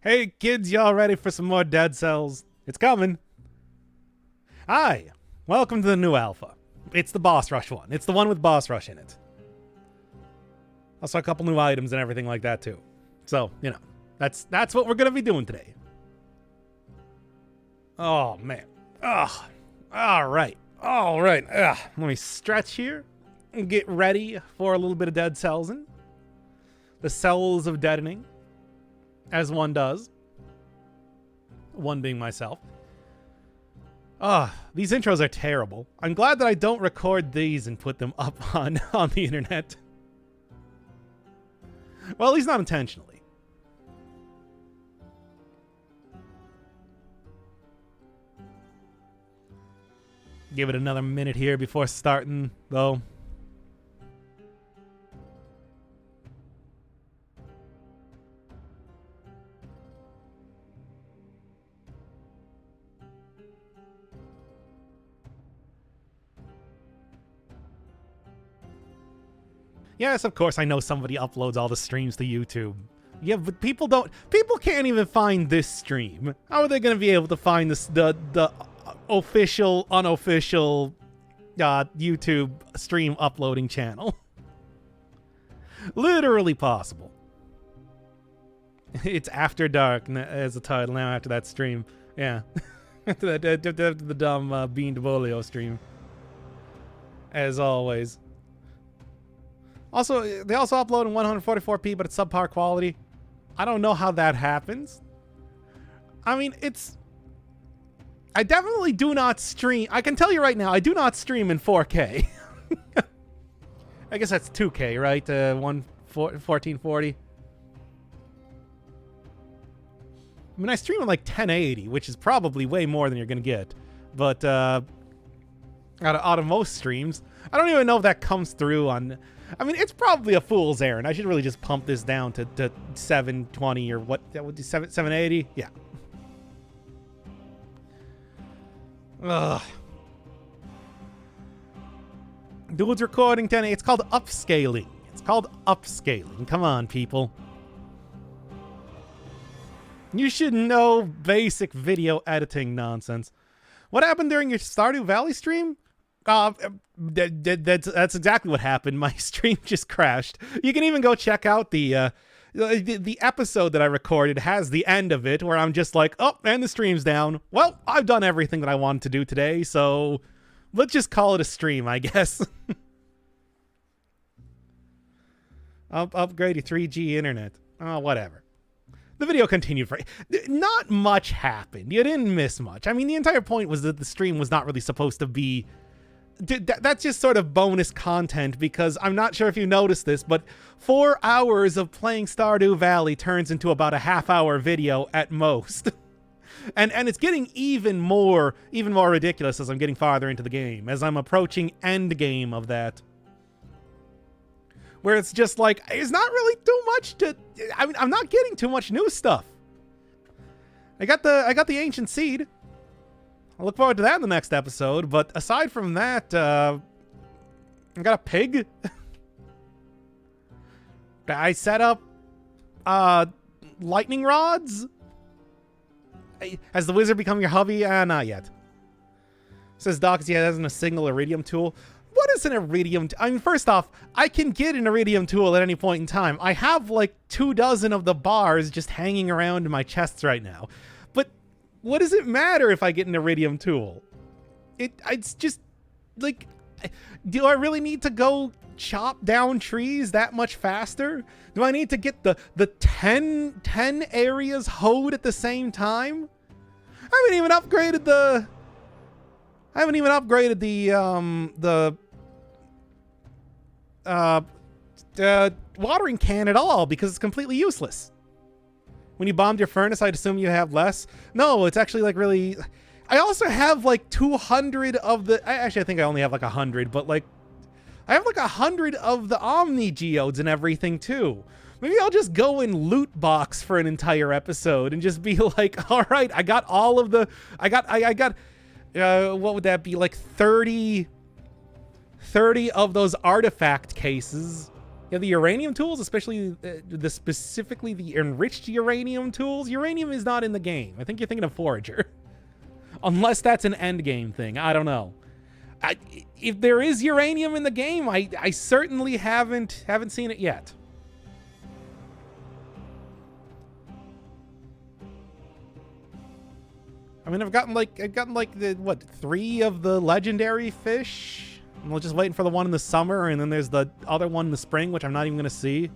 Hey kids, y'all ready for some more Dead Cells? It's coming. Hi, welcome to the new alpha. It's the boss rush one. It's the one with boss rush in it. Also a couple new items and everything like that too. So, you know, that's what we're gonna be doing today. Oh man. Ugh. Alright. Alright. Let me stretch here and get ready for a little bit of Dead Cellsing. The cells of deadening. As one does. One being myself. These intros are terrible. I'm glad that I don't record these and put them up on the internet. Well, at least not intentionally. Give it another minute here before starting, though. Yes, of course, I know somebody uploads all the streams to YouTube. Yeah, but people can't even find this stream. How are they going to be able to find this, the official, unofficial YouTube stream uploading channel? Literally possible. It's After Dark as the title now after that stream. Yeah. after the dumb Bean Debolio stream. As always. Also, they also upload in 144p, but it's subpar quality. I don't know how that happens. I mean, I definitely do not stream. I can tell you right now, I do not stream in 4K. I guess that's 2K, right? 1440. I mean, I stream in like 1080, which is probably way more than you're going to get. But out of most streams, I don't even know if that comes through on... I mean, it's probably a fool's errand. I should really just pump this down to 720 or what? That would be 780? Yeah. Ugh. Dude's recording 10. It's called upscaling. It's called upscaling. Come on, people. You should know basic video editing nonsense. What happened during your Stardew Valley stream? That's exactly what happened. My stream just crashed. You can even go check out the episode that I recorded has the end of it where I'm just like, oh, and the stream's down. Well, I've done everything that I wanted to do today, so let's just call it a stream, I guess. Upgrade your 3G internet. Oh, whatever. The video continued for... Not much happened. You didn't miss much. I mean, the entire point was that the stream was not really supposed to be... That's just sort of bonus content because I'm not sure if you noticed this, but 4 hours of playing Stardew Valley turns into about a half-hour video at most. and it's getting even more ridiculous as I'm getting farther into the game, as I'm approaching end game of that. Where it's just like, it's not really too much to... I mean, I'm not getting too much new stuff. I got the Ancient Seed. I look forward to that in the next episode, but aside from that, I got a pig. I set up lightning rods. Has the wizard become your hubby? Not yet. Says Doc, he has a single iridium tool. What is an iridium? I mean, first off, I can get an iridium tool at any point in time. I have like 24 of the bars just hanging around in my chests right now. But what does it matter if I get an iridium tool? It's just like, do I really need to go chop down trees that much faster? Do I need to get the 10 areas hoed at the same time? I haven't even upgraded the watering can at all because it's completely useless. When you bombed your furnace, I'd assume you have less. No, it's actually like really... I also have like 200 of the... Actually, I think I only have like 100, but like... I have like 100 of the Omni Geodes and everything too. Maybe I'll just go and loot box for an entire episode and just be like, all right, I got all of the... I got what would that be? Like 30 of those artifact cases Yeah, the uranium tools, especially specifically the enriched uranium tools. Uranium is not in the game. I think you're thinking of Forager. Unless that's an end game thing. I don't know. If there is uranium in the game, I certainly haven't seen it yet. I mean, I've gotten like the what, 3 of the legendary fish. I'm just waiting for the one in the summer, and then there's the other one in the spring, which I'm not even gonna see.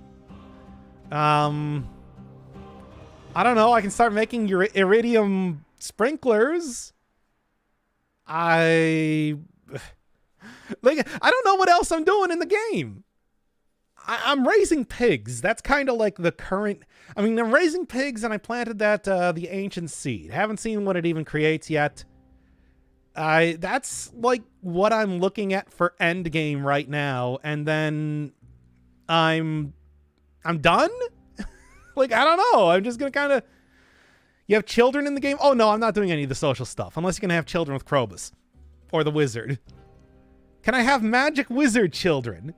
I don't know. I can start making iridium sprinklers. I don't know what else I'm doing in the game. I'm raising pigs. That's kind of like the current. I mean, I'm raising pigs, and I planted that the ancient seed. Haven't seen what it even creates yet. That's like what I'm looking at for end game right now, and then I'm done. Like, I don't know. I'm just gonna kind of. You have children in the game? Oh no, I'm not doing any of the social stuff unless you're gonna have children with Krobus or the wizard. Can I have magic wizard children?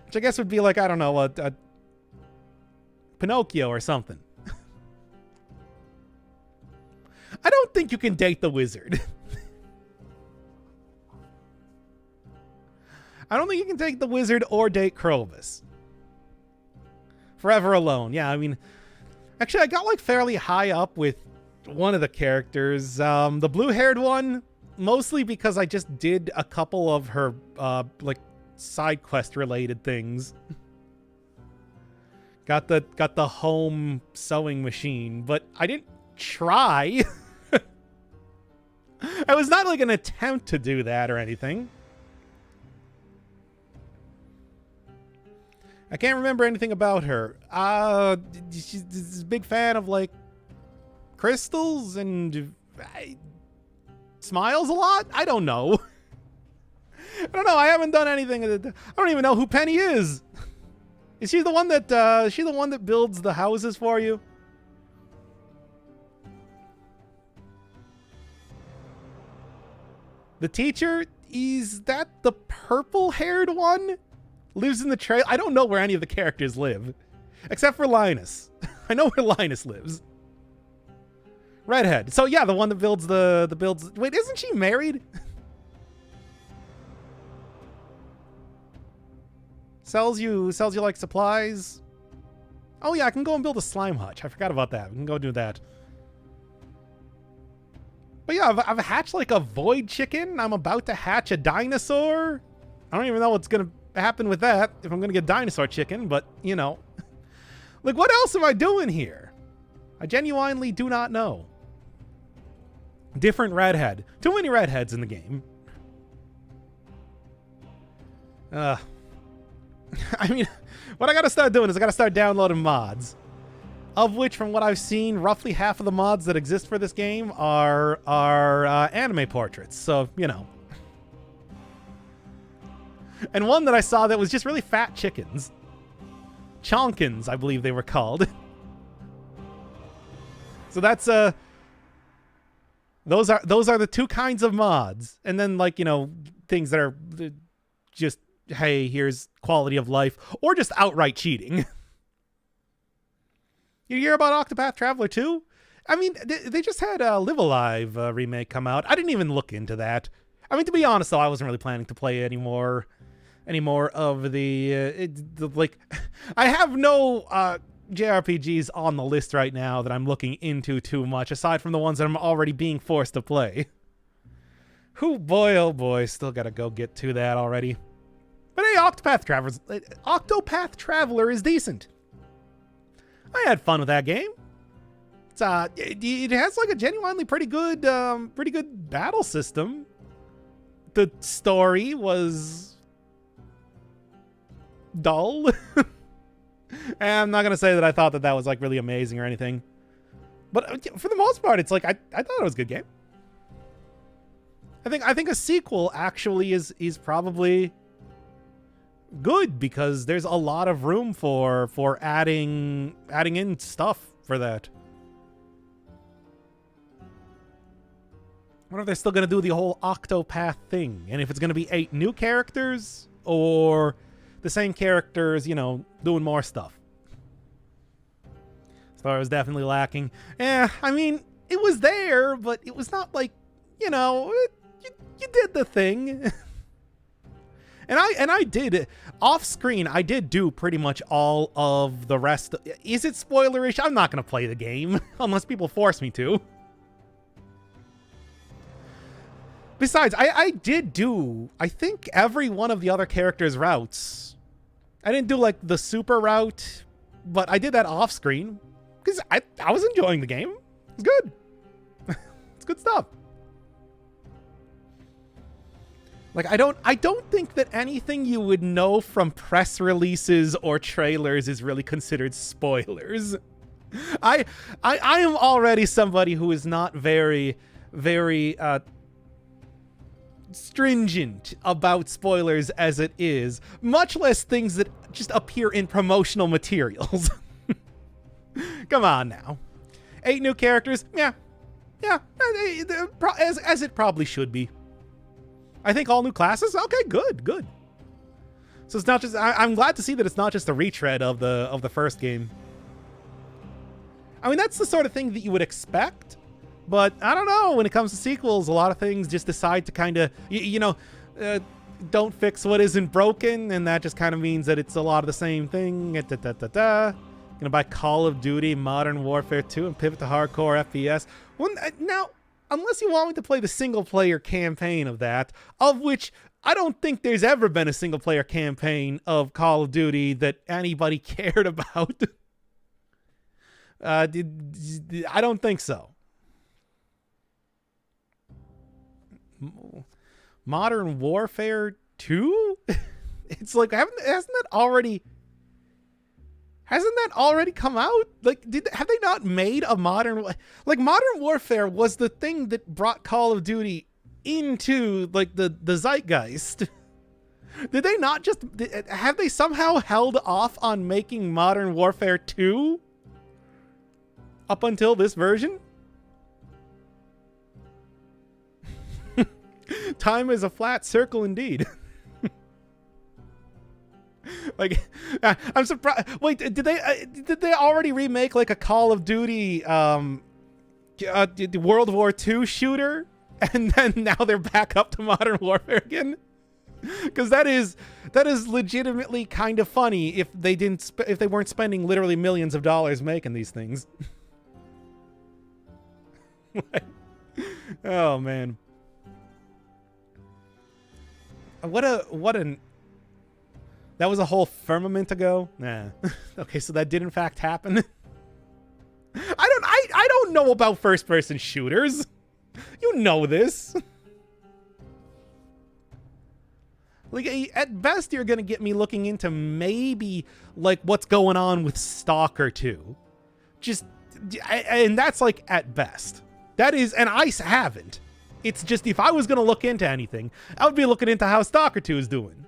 Which I guess would be like, I don't know, a Pinocchio or something. I don't think you can date the wizard. I don't think you can take the wizard or date Krobus. Forever Alone. Yeah, I mean, actually, I got like fairly high up with one of the characters. The blue-haired one, mostly because I just did a couple of her like side quest related things. Got the home sewing machine, but I didn't try. I was not like an attempt to do that or anything. I can't remember anything about her. She's a big fan of like crystals and smiles a lot. I don't know. I don't know. I haven't done anything. I don't even know who Penny is. Is she the one that builds the houses for you? The teacher, is that the purple-haired one? Lives in the trail. I don't know where any of the characters live, except for Linus. I know where Linus lives. Redhead. So yeah, the one that builds the builds. Wait, isn't she married? sells you like supplies. Oh yeah, I can go and build a slime hutch. I forgot about that. We can go do that. But yeah, I've hatched like a void chicken. I'm about to hatch a dinosaur. I don't even know what's gonna happen with that, if I'm gonna get dinosaur chicken, but you know. Like, what else am I doing here? I genuinely do not know. Different redhead. Too many redheads in the game. I mean, what I gotta start doing is I gotta start downloading mods. Of which, from what I've seen, roughly half of the mods that exist for this game are anime portraits. So, you know. And one that I saw that was just really fat chickens. Chonkins, I believe they were called. So that's those are the two kinds of mods. And then, like, you know, things that are just, hey, here's quality of life, or just outright cheating. You hear about Octopath Traveler 2? I mean, they just had a Live Alive remake come out. I didn't even look into that. I mean, to be honest, though, I wasn't really planning to play any more of the like. I have no JRPGs on the list right now that I'm looking into too much, aside from the ones that I'm already being forced to play. Who, boy, oh boy, still gotta go get to that already. But hey, Octopath Traveler is decent. I had fun with that game. It's it has like a genuinely pretty good battle system. The story was dull. And I'm not gonna say that I thought that was like really amazing or anything, but for the most part, it's like I thought it was a good game. I think a sequel actually is probably good, because there's a lot of room for adding in stuff for that. I wonder if they're still going to do the whole Octopath thing, and if it's going to be 8 new characters, or the same characters, you know, doing more stuff. So it was definitely lacking. I mean, it was there, but it was not like, you know, you did the thing. And I did, off screen, I did do pretty much all of the rest. Is it spoilerish? I'm not going to play the game unless people force me to. Besides, I did do, I think, every one of the other characters' routes. I didn't do, like, the super route, but I did that off screen because I was enjoying the game. It's good. It's good stuff. Like, I don't think that anything you would know from press releases or trailers is really considered spoilers. I am already somebody who is not very stringent about spoilers as it is, much less things that just appear in promotional materials. Come on now. 8 new characters. Yeah, as it probably should be. I think all new classes. Okay, good. So it's not just. I'm glad to see that it's not just a retread of the first game. I mean, that's the sort of thing that you would expect, but I don't know. When it comes to sequels, a lot of things just decide to kind of, don't fix what isn't broken, and that just kind of means that it's a lot of the same thing. Gonna buy Call of Duty Modern Warfare 2 and pivot to hardcore FPS. Now, unless you want me to play the single-player campaign of that, of which I don't think there's ever been a single-player campaign of Call of Duty that anybody cared about. I don't think so. Modern Warfare 2? It's like, hasn't that already come out? Like, have they not made a Modern Warfare was the thing that brought Call of Duty into, like, the zeitgeist. Did they not just, have they somehow held off on making Modern Warfare 2 up until this version? Time is a flat circle indeed. Like, I'm surprised. Wait, did they already remake like a Call of Duty World War II shooter, and then now they're back up to Modern Warfare again? Because that is legitimately kind of funny if they weren't spending literally millions of dollars making these things. Oh man, that was a whole firmament ago? Nah. Okay, so that did in fact happen. I don't know about first-person shooters. You know this. Like, at best, you're gonna get me looking into maybe, like, what's going on with Stalker 2. And that's, like, at best. That is, and I haven't. It's just, if I was gonna look into anything, I would be looking into how Stalker 2 is doing.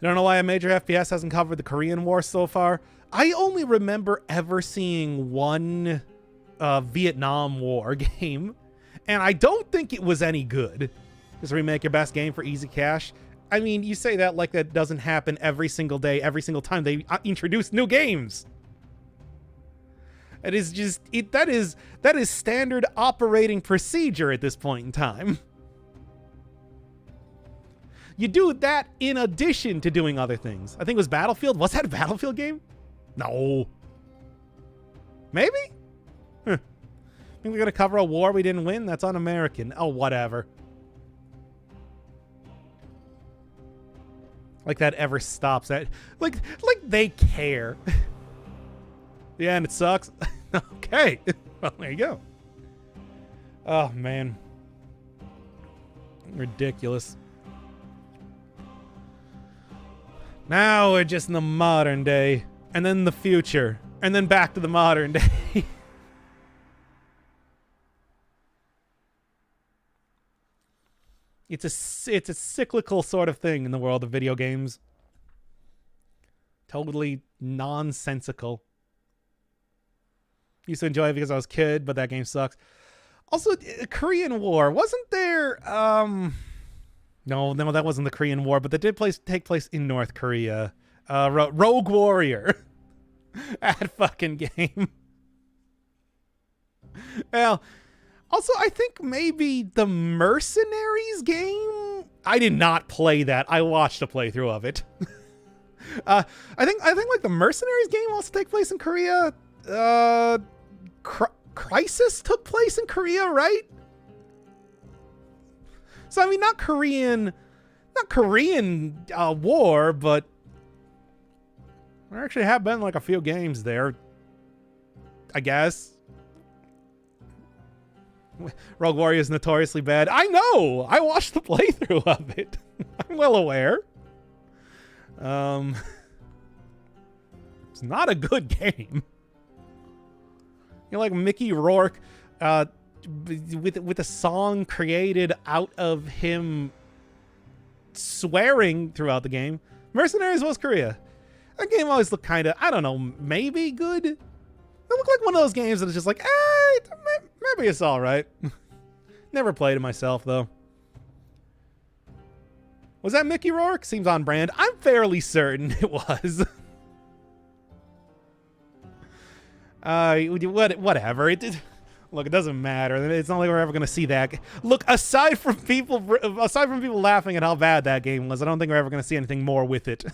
I don't know why a major FPS hasn't covered the Korean War so far. I only remember ever seeing one Vietnam War game, and I don't think it was any good. Just remake your best game for easy cash. I mean, you say that like that doesn't happen every single day, every single time they introduce new games. It is just, that is standard operating procedure at this point in time. You do that in addition to doing other things. I think it was Battlefield. Was that a Battlefield game? No. Maybe? Huh. Think we're going to cover a war we didn't win? That's un-American. Oh, whatever. Like that ever stops that. Like they care. Yeah, and it sucks. Okay. Well, there you go. Oh, man. Ridiculous. Now we're just in the modern day, and then the future, and then back to the modern day. It's a cyclical sort of thing in the world of video games. Totally nonsensical. Used to enjoy it because I was a kid, but that game sucks. Also, Korean War, wasn't there No, that wasn't the Korean War, but that did take place in North Korea. Rogue Warrior. That fucking game. Well, also, I think maybe the Mercenaries game? I did not play that. I watched a playthrough of it. I think like the Mercenaries game also take place in Korea. Crisis took place in Korea, right? So I mean, not Korean war, but there actually have been like a few games there, I guess. Rogue Warrior is notoriously bad. I know! I watched the playthrough of it. I'm well aware. It's not a good game. You're like Mickey Rourke with a song created out of him swearing throughout the game. Mercenaries was Korea. That game always looked kind of, I don't know, maybe good? It looked like one of those games that is just like, maybe it's alright. Never played it myself, though. Was that Mickey Rourke? Seems on brand. I'm fairly certain it was. Whatever. Look, it doesn't matter. It's not like we're ever gonna see that. Look, aside from people laughing at how bad that game was, I don't think we're ever gonna see anything more with it.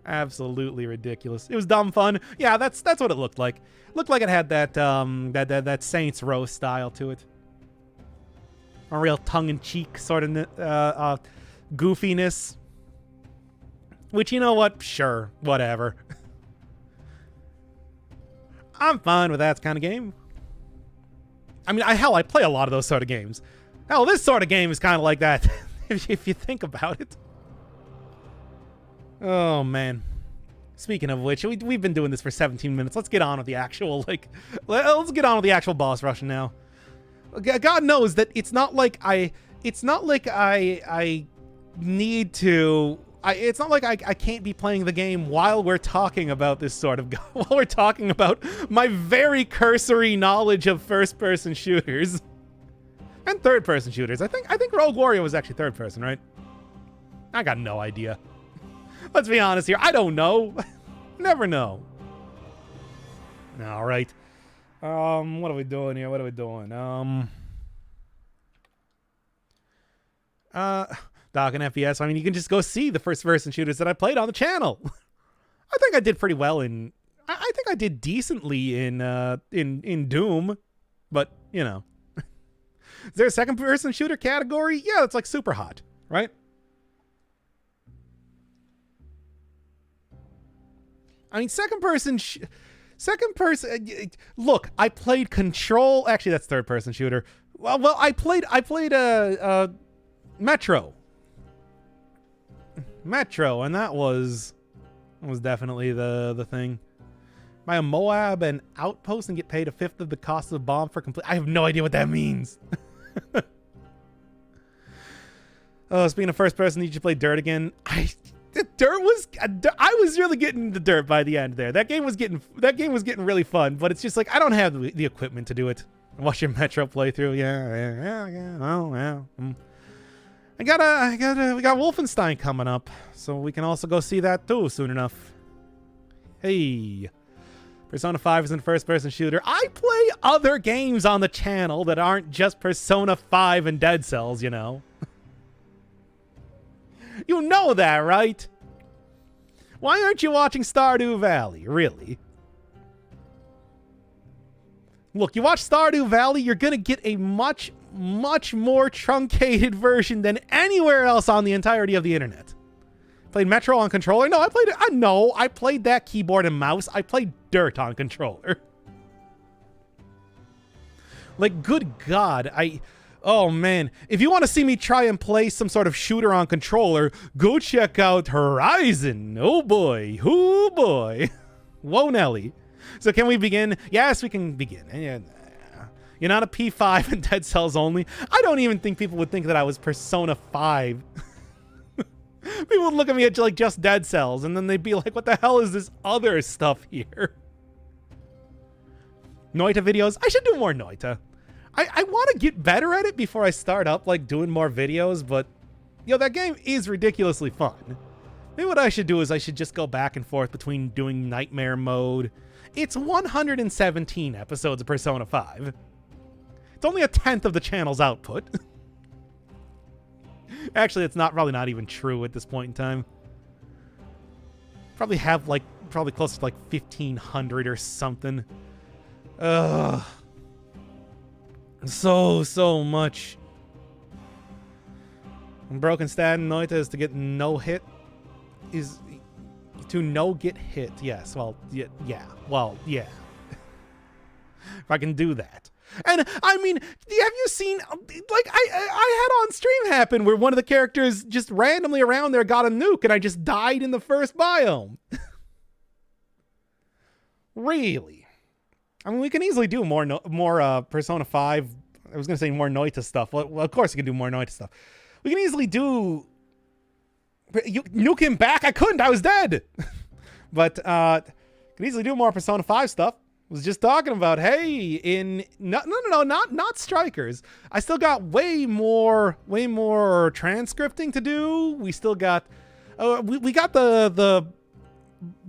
Absolutely ridiculous. It was dumb fun. Yeah, that's what it looked like. Looked like it had that Saints Row style to it. A real tongue-in-cheek sort of goofiness. Which, you know what? Sure, whatever. I'm fine with that kind of game. I mean, I play a lot of those sort of games. Hell, this sort of game is kind of like that, if you think about it. Oh, man. Speaking of which, we've been doing this for 17 minutes. Let's get on with the actual, let's get on with the actual boss rush now. God knows that it's not like I need to... it's not like I can't be playing the game while we're talking about this sort of... while we're talking about my very cursory knowledge of first-person shooters. And third-person shooters. I think Rogue Warrior was actually third-person, right? I got no idea. Let's be honest here. I don't know. Never know. All right. What are we doing here? What are we doing? Doc and FPS. I mean, you can just go see the first-person shooters that I played on the channel. I think I did pretty well in... I think I did decently in Doom, but, you know. Is there a second-person shooter category? Yeah, it's like super hot, right? I mean, second person. Look, I played Control. Actually, that's third person shooter. Well, I played Metro, and that was definitely the thing. Buy a Moab and outpost and get paid a fifth of the cost of the bomb for complete. I have no idea what that means. Oh, speaking of first person, did you play Dirt again? I was really getting the Dirt by the end there. That game was getting really fun, but it's just like I don't have the equipment to do it. Watch your Metro playthrough. Yeah. Oh, yeah. We got Wolfenstein coming up, so we can also go see that too soon enough. Hey, Persona 5 is a first-person shooter. I play other games on the channel that aren't just Persona 5 and Dead Cells, you know. You know that, right? Why aren't you watching Stardew Valley, really? Look, you watch Stardew Valley, you're going to get a much, much more truncated version than anywhere else on the entirety of the internet. Played Metro on controller? No, I played that keyboard and mouse. I played Dirt on controller. Like, good God, oh man, if you want to see me try and play some sort of shooter on controller, go check out Horizon. Oh boy, whoa Nelly. So can we begin? Yes, we can begin. You're not a P5 and Dead Cells only. I don't even think people would think that I was Persona 5. People would look at me at like just Dead Cells, and then they'd be like, what the hell is this other stuff here? Noita videos? I should do more Noita. I want to get better at it before I start up, like, doing more videos, but, yo, that game is ridiculously fun. Maybe what I should do is I should just go back and forth between doing Nightmare Mode. It's 117 episodes of Persona 5. It's only a tenth of the channel's output. Actually, it's probably not even true at this point in time. Probably have, like, close to, like, 1,500 or something. Ugh. So much. Broken stat in Noita is to get no hit. Is to no get hit. Yes, well, yeah. Well, yeah. If I can do that. And, I mean, have you seen, like, I had on stream happen where one of the characters just randomly around there got a nuke and I just died in the first biome. Really? I mean, we can easily do more Persona 5. I was going to say more Noita stuff. Well, of course we can do more Noita stuff. We can easily do... You nuke him back? I couldn't. I was dead. But can easily do more Persona 5 stuff. Was just talking about, hey, not strikers. I still got way more transcripting to do. We still got we got the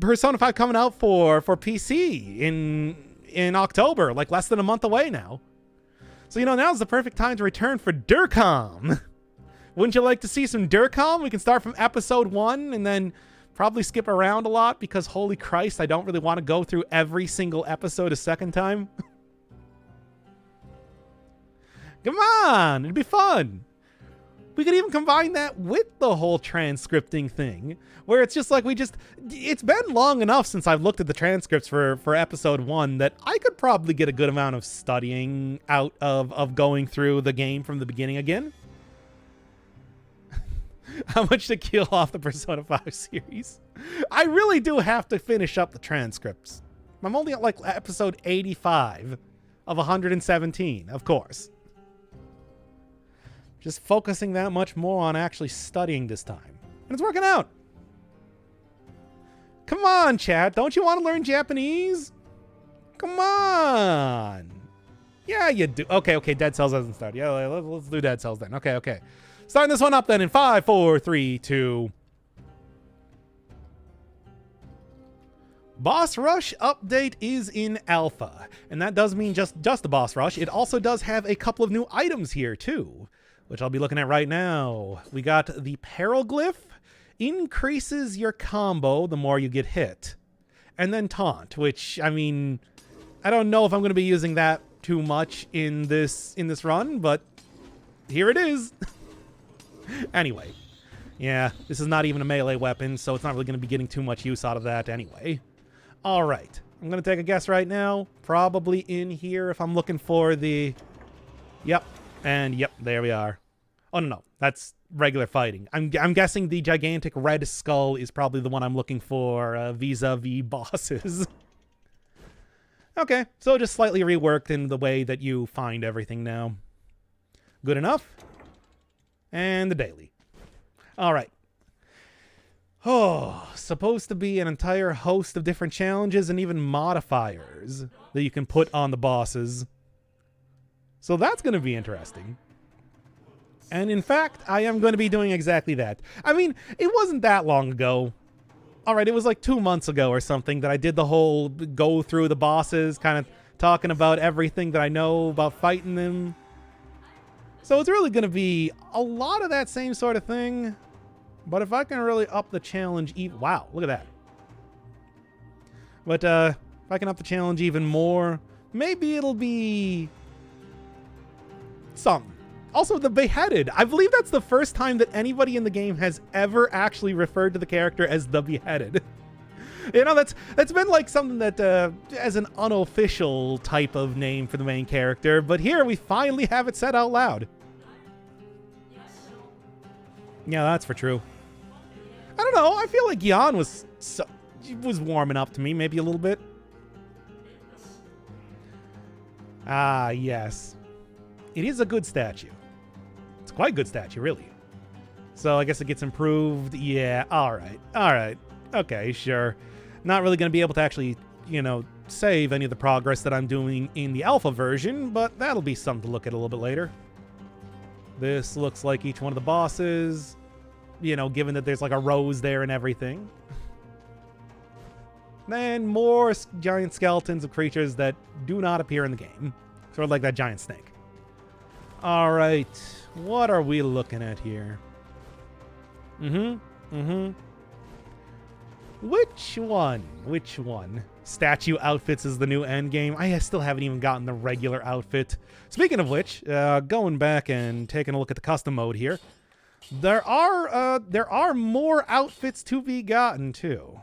Persona 5 coming out for PC in October, like less than a month away now. So, you know, now's the perfect time to return for Durcom. Wouldn't you like to see some Durcom? We can start from episode 1 and then probably skip around a lot because, holy Christ, I don't really want to go through every single episode a second time. Come on, it'd be fun. We could even combine that with the whole transcripting thing, where it's just like it's been long enough since I've looked at the transcripts for episode 1 that I could probably get a good amount of studying out of going through the game from the beginning again. How much to kill off the Persona 5 series? I really do have to finish up the transcripts. I'm only at like episode 85 of 117, of course. Just focusing that much more on actually studying this time. And it's working out. Come on, chat. Don't you want to learn Japanese? Come on. Yeah, you do. Okay. Dead Cells hasn't started. Yeah, let's do Dead Cells then. Okay. Starting this one up then in 5, 4, 3, 2. Boss Rush update is in alpha. And that does mean just the Boss Rush. It also does have a couple of new items here too, which I'll be looking at right now. We got the Peril Glyph. Increases your combo the more you get hit. And then Taunt, which, I mean, I don't know if I'm going to be using that too much in this run, but here it is. Anyway, yeah, this is not even a melee weapon, so it's not really going to be getting too much use out of that anyway. All right, I'm going to take a guess right now. Probably in here if I'm looking for the... Yep, and yep, there we are. Oh, no, that's regular fighting. I'm guessing the gigantic red skull is probably the one I'm looking for vis-a-vis bosses. Okay, so just slightly reworked in the way that you find everything now. Good enough. And the daily. All right. Oh, supposed to be an entire host of different challenges and even modifiers that you can put on the bosses. So that's going to be interesting. And in fact, I am going to be doing exactly that. I mean, it wasn't that long ago. All right, it was like 2 months ago or something that I did the whole go through the bosses, kind of talking about everything that I know about fighting them. So it's really going to be a lot of that same sort of thing. But if I can really up the challenge even... Wow, look at that. But if I can up the challenge even more, maybe it'll be... something. Also, the Beheaded. I believe that's the first time that anybody in the game has ever actually referred to the character as the Beheaded. You know, that's been like something that as an unofficial type of name for the main character, but here we finally have it said out loud. Yeah, that's for true. I don't know. I feel like Yan was warming up to me, maybe a little bit. Ah, yes. It is a good statue. It's quite a good statue, really. So I guess it gets improved. Yeah, all right. Okay, sure. Not really going to be able to actually, you know, save any of the progress that I'm doing in the alpha version, but that'll be something to look at a little bit later. This looks like each one of the bosses, you know, given that there's like a rose there and everything. Then more giant skeletons of creatures that do not appear in the game. Sort of like that giant snake. All right, what are we looking at here? Which one? Statue outfits is the new end game. I still haven't even gotten the regular outfit. Speaking of which, going back and taking a look at the custom mode here, there are more outfits to be gotten too.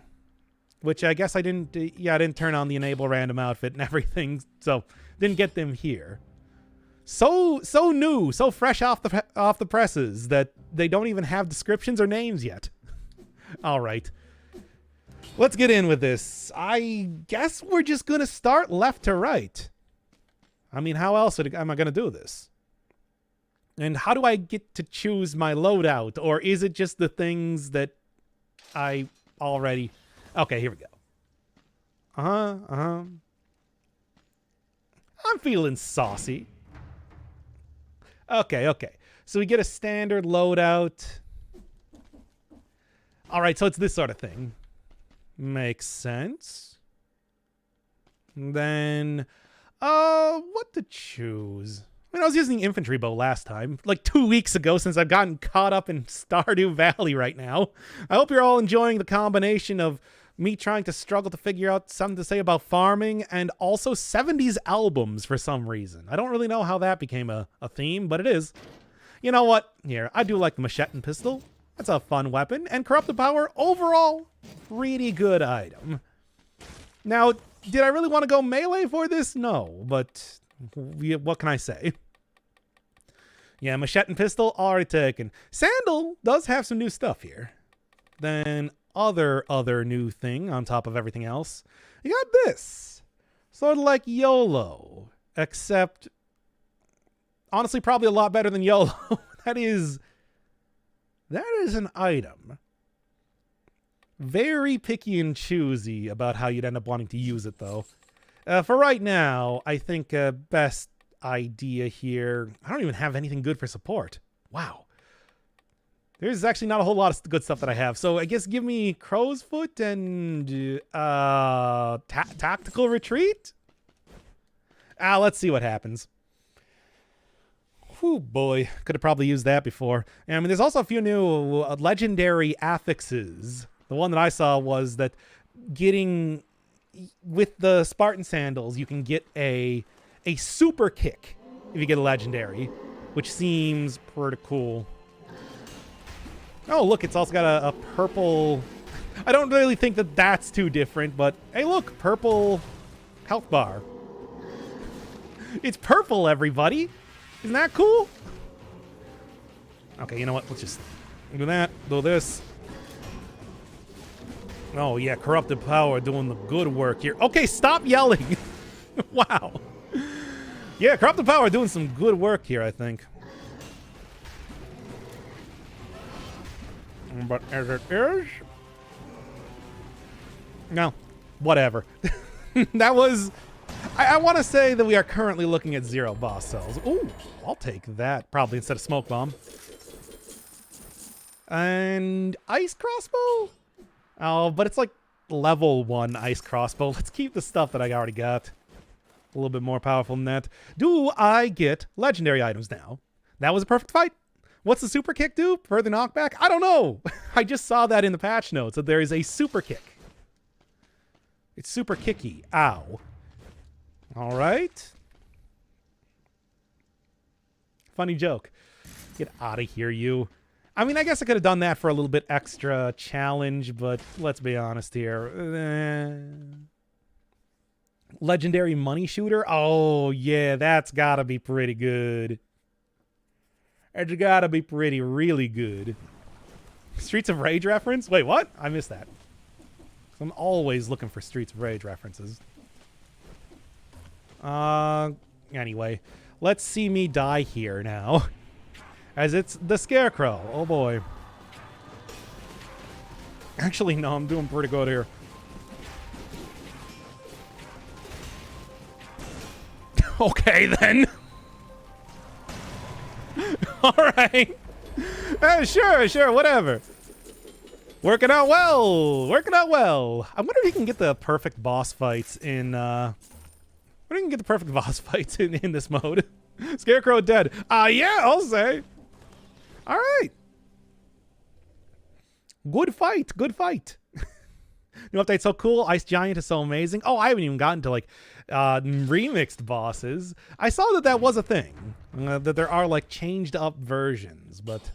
Which I guess I didn't turn on the enable random outfit and everything, so didn't get them here. So new, so fresh off the presses that they don't even have descriptions or names yet. All right. Let's get in with this. I guess we're just going to start left to right. I mean, how else am I going to do this? And how do I get to choose my loadout? Or is it just the things that I already... Okay, here we go. I'm feeling saucy. Okay. So we get a standard loadout. All right, so it's this sort of thing. Makes sense. Then, what to choose? I mean, I was using the infantry bow last time, like 2 weeks ago, since I've gotten caught up in Stardew Valley right now. I hope you're all enjoying the combination of me trying to struggle to figure out something to say about farming and also 70s albums for some reason. I don't really know how that became a theme, but it is. You know what? Here, I do like the machete and pistol. That's a fun weapon. And Corrupted Power, overall, pretty good item. Now, did I really want to go melee for this? No, but what can I say? Yeah, machete and pistol, already taken. Sandal does have some new stuff here. Then other new thing on top of everything else. You got this. Sort of like YOLO, except honestly probably a lot better than YOLO. That is an item. Very picky and choosy about how you'd end up wanting to use it, though. For right now, I think best idea here... I don't even have anything good for support. Wow. There's actually not a whole lot of good stuff that I have. So I guess give me Crow's Foot and Tactical Retreat? Let's see what happens. Whew, boy. Could have probably used that before. I mean, there's also a few new legendary affixes. The one that I saw was that getting... With the Spartan Sandals, you can get a super kick if you get a legendary, which seems pretty cool. Oh, look, it's also got a purple... I don't really think that that's too different, but hey, look, purple health bar. It's purple, everybody. Isn't that cool? Okay, you know what? Let's just do that, do this. Oh, yeah, Corrupted Power doing the good work here. Okay, stop yelling. Wow. Yeah, Corrupted Power doing some good work here, I think. But as it is... No, whatever. That was... I want to say that we are currently looking at 0 boss cells. Ooh, I'll take that. Probably instead of Smoke Bomb. And Ice Crossbow? Oh, but it's like level 1 Ice Crossbow. Let's keep the stuff that I already got. A little bit more powerful than that. Do I get legendary items now? That was a perfect fight. What's the super kick do? Further knockback? I don't know. I just saw that in the patch notes that there is a super kick. It's super kicky. Ow. All right. Funny joke. Get out of here, you. I mean, I guess I could have done that for a little bit extra challenge, but let's be honest here. Legendary money shooter? Oh, yeah, that's gotta be pretty good. It's gotta be really good. Streets of Rage reference? Wait, what? I missed that. I'm always looking for Streets of Rage references. Anyway, let's see me die here now. As it's the Scarecrow. Oh boy. Actually, no, I'm doing pretty good here. Okay, then. Alright. Sure, whatever. Working out well. I wonder if you can get the perfect boss fights in, I wonder if you can get the perfect boss fights in this mode. Scarecrow dead. Yeah, I'll say. Alright. Good fight. New update, so cool. Ice Giant is so amazing. Oh, I haven't even gotten to, like, remixed bosses. I saw that was a thing. That there are, like, changed up versions, but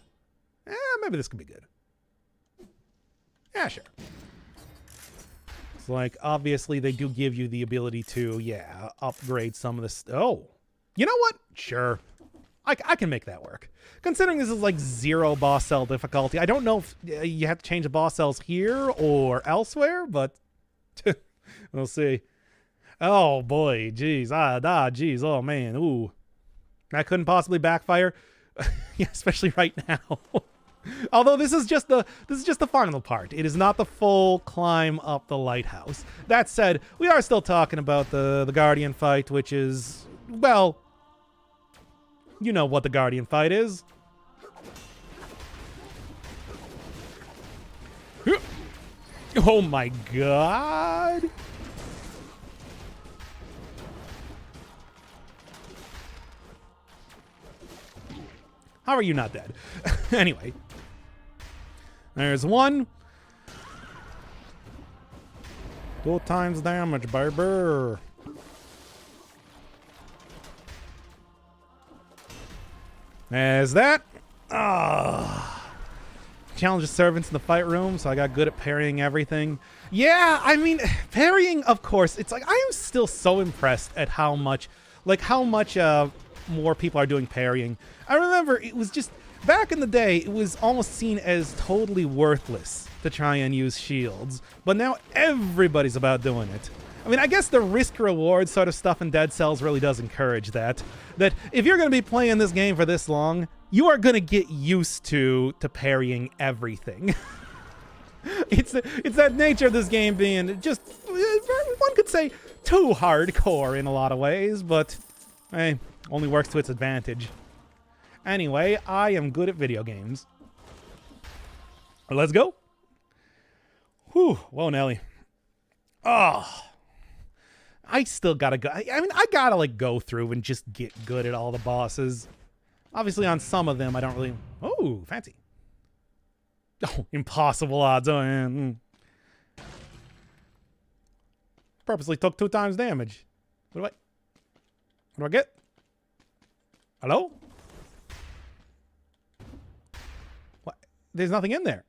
maybe this could be good. Yeah, sure. It's like, obviously, they do give you the ability to, yeah, upgrade some of this. Oh, you know what? Sure. I can make that work. Considering this is like 0 boss cell difficulty, I don't know if you have to change the boss cells here or elsewhere, but we'll see. Oh boy, jeez, jeez, oh man, ooh, that couldn't possibly backfire, yeah, especially right now. Although this is just the final part. It is not the full climb up the lighthouse. That said, we are still talking about the Guardian fight, which is, well, you know what the Guardian fight is. Oh my god. How are you not dead? Anyway. There's one. 2 times damage, baby. There's that. Challenge the servants in the fight room, so I got good at parrying everything. Yeah, I mean, parrying, of course. It's like, I am still so impressed at how much more people are doing parrying. I remember it was just, back in the day, it was almost seen as totally worthless to try and use shields. But now everybody's about doing it. I mean, I guess the risk-reward sort of stuff in Dead Cells really does encourage that. That if you're going to be playing this game for this long, you are going to get used to parrying everything. It's that nature of this game being just, one could say, too hardcore in a lot of ways, but hey, only works to its advantage. Anyway, I am good at video games. Let's go. Whew, whoa, Nelly. Oh. I still gotta go. I mean, I gotta, like, go through and just get good at all the bosses. Obviously, on some of them, I don't really... Oh, fancy. Oh, impossible odds. Oh, yeah. Purposely took 2 times damage. What do I get? Hello? What? There's nothing in there.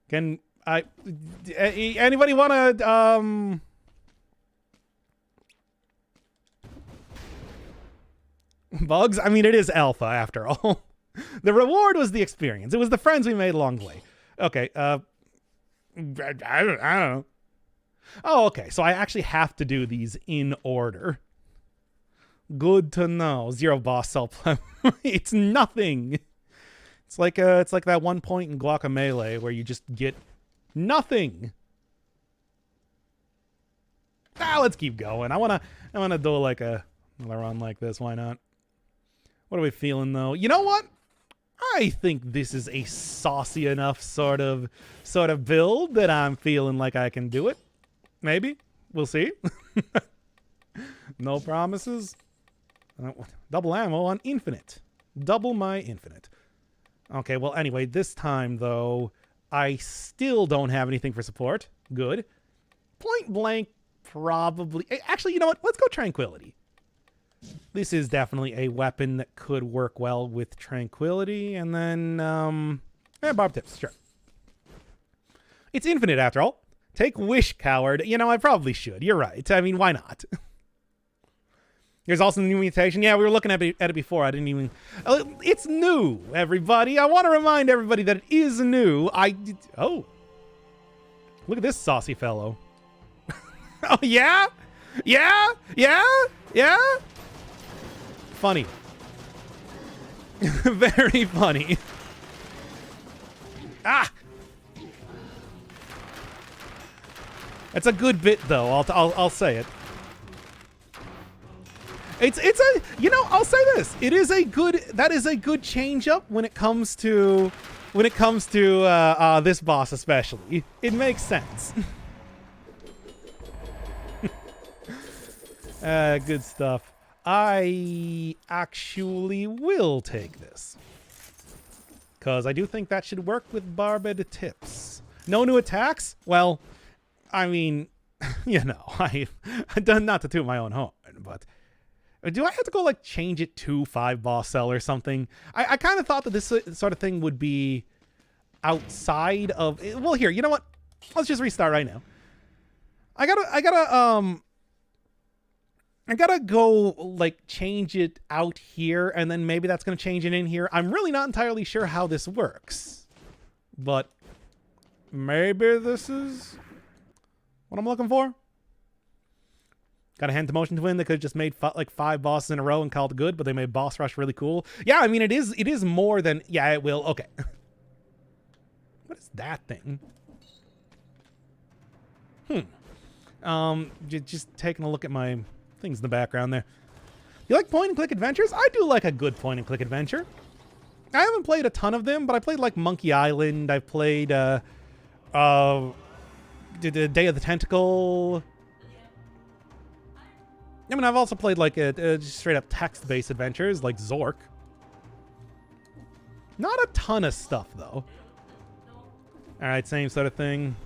Can I... Anybody want to, Bugs? I mean, it is alpha, after all. The reward was the experience. It was the friends we made along the way. Okay, I don't know. Oh, okay, so I actually have to do these in order. Good to know. 0 boss cell. It's nothing. It's like that one point in Guacamelee where you just get nothing. Let's keep going. I wanna do like another run like this. Why not? What are we feeling though? You know what? I think this is a saucy enough sort of build that I'm feeling like I can do it. Maybe. We'll see. No promises. Double ammo on infinite. Double my infinite. Okay, well, anyway, this time, though, I still don't have anything for support. Good. Point blank, probably... Actually, you know what? Let's go Tranquility. This is definitely a weapon that could work well with Tranquility. And then, Barb Tips, sure. It's infinite, after all. Take Wish, coward. You know, I probably should. You're right. I mean, why not? There's also a new mutation. Yeah, we were looking at it before. I didn't even... it's new, everybody. I want to remind everybody that it is new. Oh. Look at this saucy fellow. Oh, yeah? Yeah? Yeah? Yeah? Funny. Very funny. Ah! It's a good bit, though. I'll say it. It's a, you know, I'll say this. It is a good, that is a good change up when it comes to this boss especially. It makes sense. Good stuff. I actually will take this. Because I do think that should work with Barbed Tips. No new attacks? Well, I mean, you know, I've done, not to toot my own horn, but do I have to go, like, change it to 5-boss cell or something? I kind of thought that this sort of thing would be outside of... Well, here, you know what? Let's just restart right now. I gotta go, like, change it out here, and then maybe that's gonna change it in here. I'm really not entirely sure how this works. But maybe this is what I'm looking for? Got a hand to Motion Twin. They could have just made like 5 bosses in a row and called it good, but they made Boss Rush really cool. Yeah, I mean, it is more than... Yeah, it will. Okay. What is that thing? Just taking a look at my things in the background there. You like point-and-click adventures? I do like a good point-and-click adventure. I haven't played a ton of them, but I played like Monkey Island. I've played Day of the Tentacle. I mean, I've also played like just straight-up text-based adventures like Zork. Not a ton of stuff, though. All right, same sort of thing.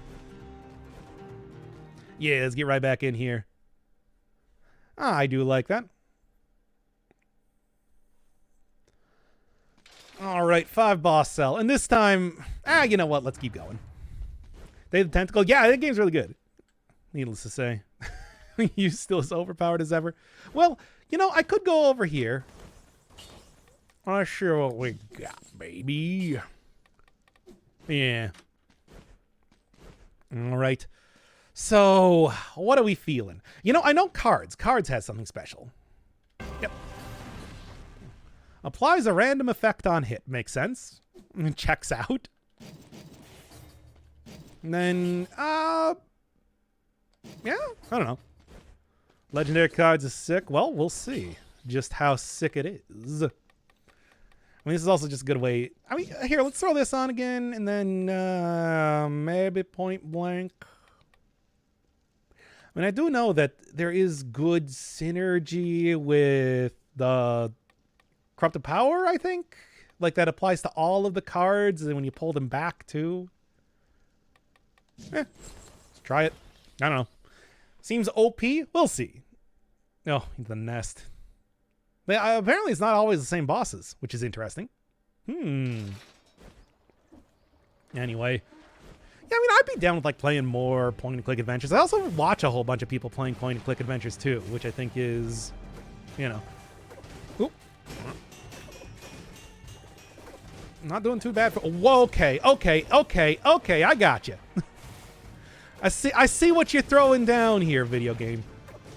Yeah, let's get right back in here. I do like that. All right, 5-boss cell. And this time, you know what? Let's keep going. Day of the Tentacle. Yeah, that game's really good. Needless to say. You still as overpowered as ever. Well, you know, I could go over here. Not sure what we got, baby. Yeah. All right. So, what are we feeling? You know, I know cards. Cards has something special. Yep. Applies a random effect on hit. Makes sense. Checks out. And then, yeah, I don't know. Legendary cards is sick. Well, we'll see just how sick it is. I mean, this is also just a good way. I mean, here, let's throw this on again, and then maybe point blank. I mean, I do know that there is good synergy with the Corrupted Power, I think. Like, that applies to all of the cards, and when you pull them back, too. Let's try it. I don't know. Seems OP. We'll see. Oh, the nest. Apparently, it's not always the same bosses, which is interesting. Anyway. Yeah, I mean, I'd be down with, like, playing more point-and-click adventures. I also watch a whole bunch of people playing point-and-click adventures, too, which I think is, you know. Oop. Not doing too bad for... Whoa, okay, I got you. I see what you're throwing down here, video game.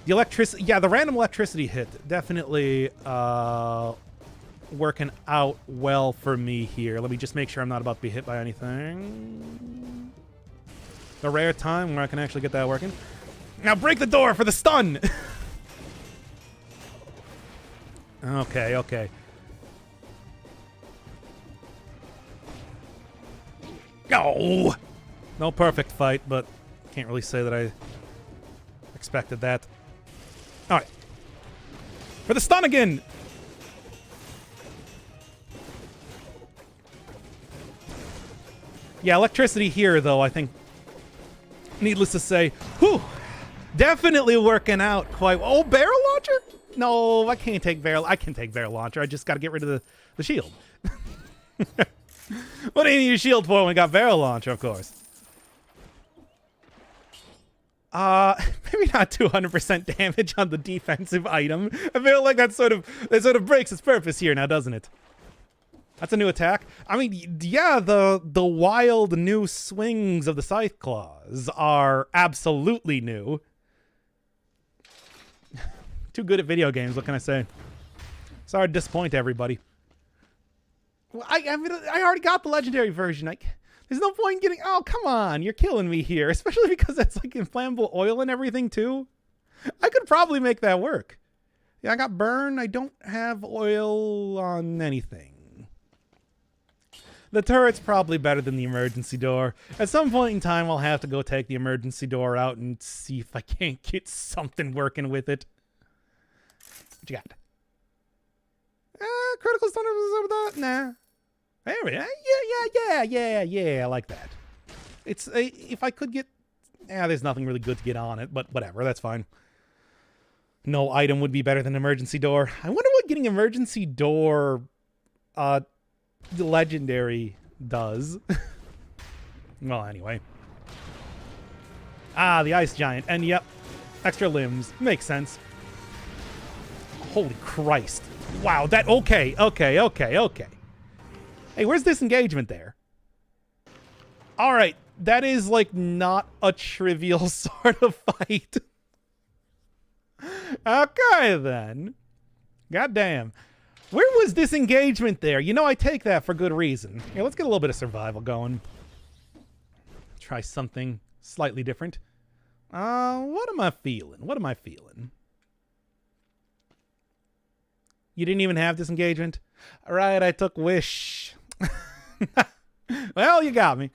The electricity, yeah, the random electricity hit definitely working out well for me here. Let me just make sure I'm not about to be hit by anything. The rare time where I can actually get that working. Now break the door for the stun. Okay. No perfect fight, but can't really say that I expected that. All right. For the stun again. Yeah, electricity here, though, I think, needless to say, whew, definitely working out quite well. Oh, barrel launcher? No, I can't take barrel. I can take barrel launcher. I just got to get rid of the shield. What do you need your shield for when we got barrel launcher, of course? Maybe not 200% damage on the defensive item. I feel like that sort of breaks its purpose here now, doesn't it? That's a new attack. I mean, yeah, the wild new swings of the Scythe Claws are absolutely new. Too good at video games, what can I say? Sorry to disappoint everybody. Well, I already got the legendary version. There's no point in getting... Oh, come on. You're killing me here. Especially because that's like inflammable oil and everything, too. I could probably make that work. Yeah, I got burn. I don't have oil on anything. The turret's probably better than the emergency door. At some point in time, I'll have to go take the emergency door out and see if I can't get something working with it. What you got? Critical stun with that? Nah. Anyway, yeah, I like that. It's if I could get... there's nothing really good to get on it, but whatever, that's fine. No item would be better than emergency door. I wonder what getting emergency door legendary does. Well, anyway. The ice giant. And yep, extra limbs. Makes sense. Holy Christ. Wow, that... Okay. Hey, where's disengagement there? All right, that is, like, not a trivial sort of fight. Okay, then. Goddamn. Where was disengagement there? You know, I take that for good reason. Yeah, let's get a little bit of survival going. Try something slightly different. What am I feeling? You didn't even have disengagement? All right, I took wish. Well, you got me.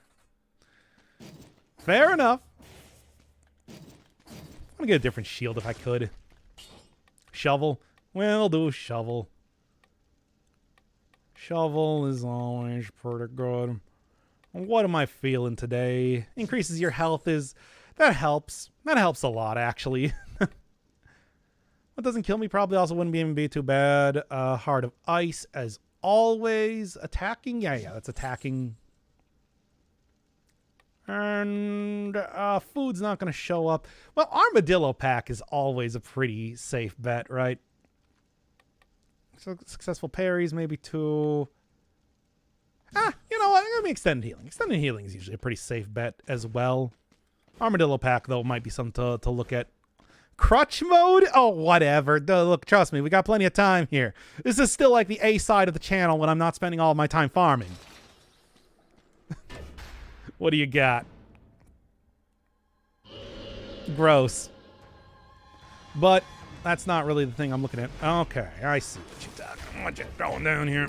Fair enough. I'm gonna get a different shield if I could. Shovel. We'll do shovel. Shovel is always pretty good. What am I feeling today? Increases your health is... That helps. That helps a lot, actually. What doesn't kill me probably also wouldn't even be too bad. Heart of Ice, as always. Attacking? Yeah, that's attacking. And food's not going to show up. Well, Armadillo Pack is always a pretty safe bet, right? So successful parries, maybe 2. You know what? Let me extend healing. Extended healing is usually a pretty safe bet as well. Armadillo Pack, though, might be something to look at. Crutch mode? Oh, whatever. Look, trust me, we got plenty of time here. This is still like the A side of the channel when I'm not spending all of my time farming. What do you got? Gross. But that's not really the thing I'm looking at. Okay, I see what you're talking. What you throwing down here?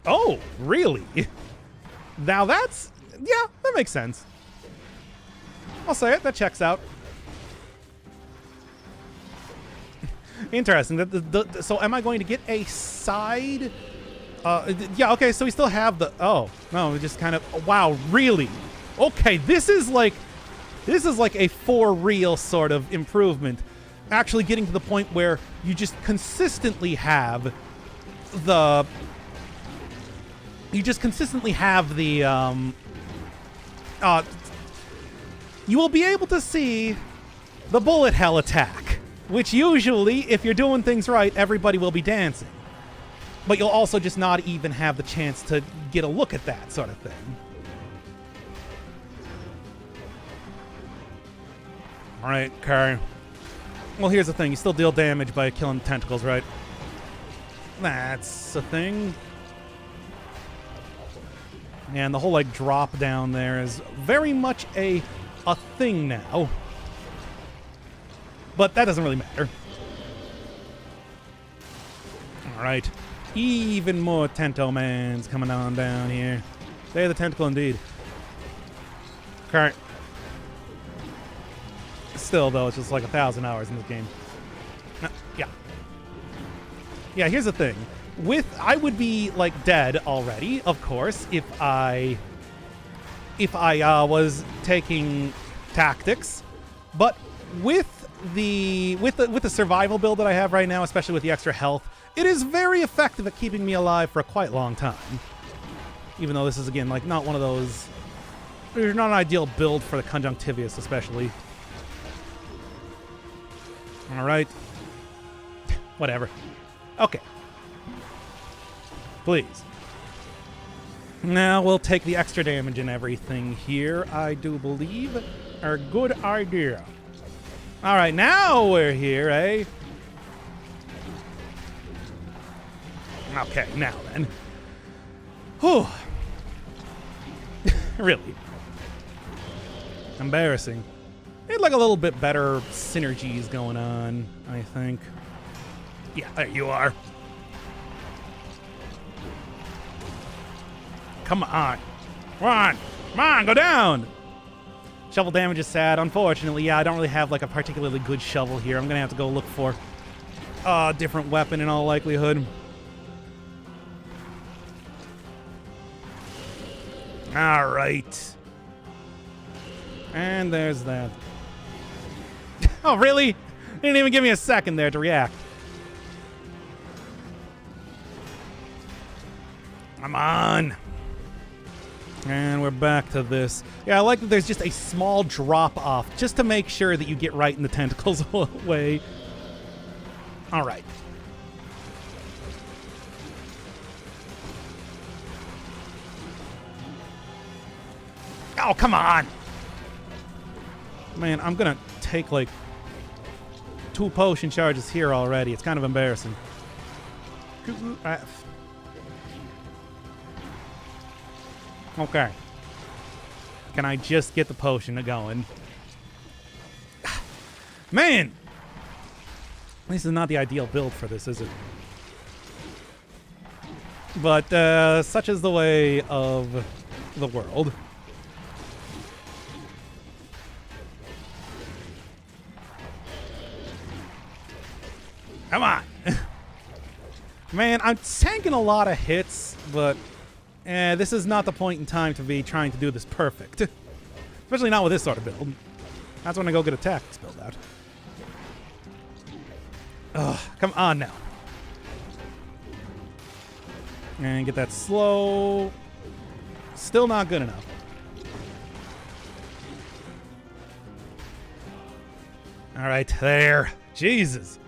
Oh, really? Now that's... Yeah, that makes sense. I'll say it. That checks out. Interesting. So am I going to get a side... yeah, okay, so we still have the... Oh, no, we just kind of... Wow, really? Okay, this is like a for real sort of improvement. Actually getting to the point where you just consistently have the... you will be able to see the bullet hell attack, which usually, if you're doing things right, everybody will be dancing. But you'll also just not even have the chance to get a look at that sort of thing. All right, okay. Well, here's the thing. You still deal damage by killing tentacles, right? That's a thing. And the whole, like, drop down there is very much a thing now. But that doesn't really matter. All right. Even more Tentomans coming on down here. They're the tentacle indeed. Okay. Still, though, it's just like 1,000 hours in this game. Yeah. Yeah, here's the thing. I would be, like, dead already, of course, if I was taking tactics. But with the survival build that I have right now, especially with the extra health, it is very effective at keeping me alive for a quite long time. Even though this is, again, like, not one of those... There's not an ideal build for the Conjunctivious, especially. All right. Whatever. Okay. Please. Now we'll take the extra damage and everything here, I do believe. A good idea. All right, now we're here, eh? Okay, now then. Whew. Really. Embarrassing. They had like a little bit better synergies going on, I think. Yeah, there you are. Come on. Come on. Come on, go down. Shovel damage is sad. Unfortunately, yeah, I don't really have like a particularly good shovel here. I'm going to have to go look for a different weapon in all likelihood. All right. And there's that. Oh, really? Didn't even give me a second there to react. Come on. And we're back to this. Yeah, I like that there's just a small drop off just to make sure that you get right in the tentacles way. All right. Oh, come on. Man, I'm going to take like 2 potion charges here already. It's kind of embarrassing. Okay. Can I just get the potion going? Man! This is not the ideal build for this, is it? But such is the way of the world. Come on! Man, I'm tanking a lot of hits, but this is not the point in time to be trying to do this perfect. Especially not with this sort of build. That's when I go get a tactics build out. Ugh, come on now. And get that slow. Still not good enough. All right, there. Jesus.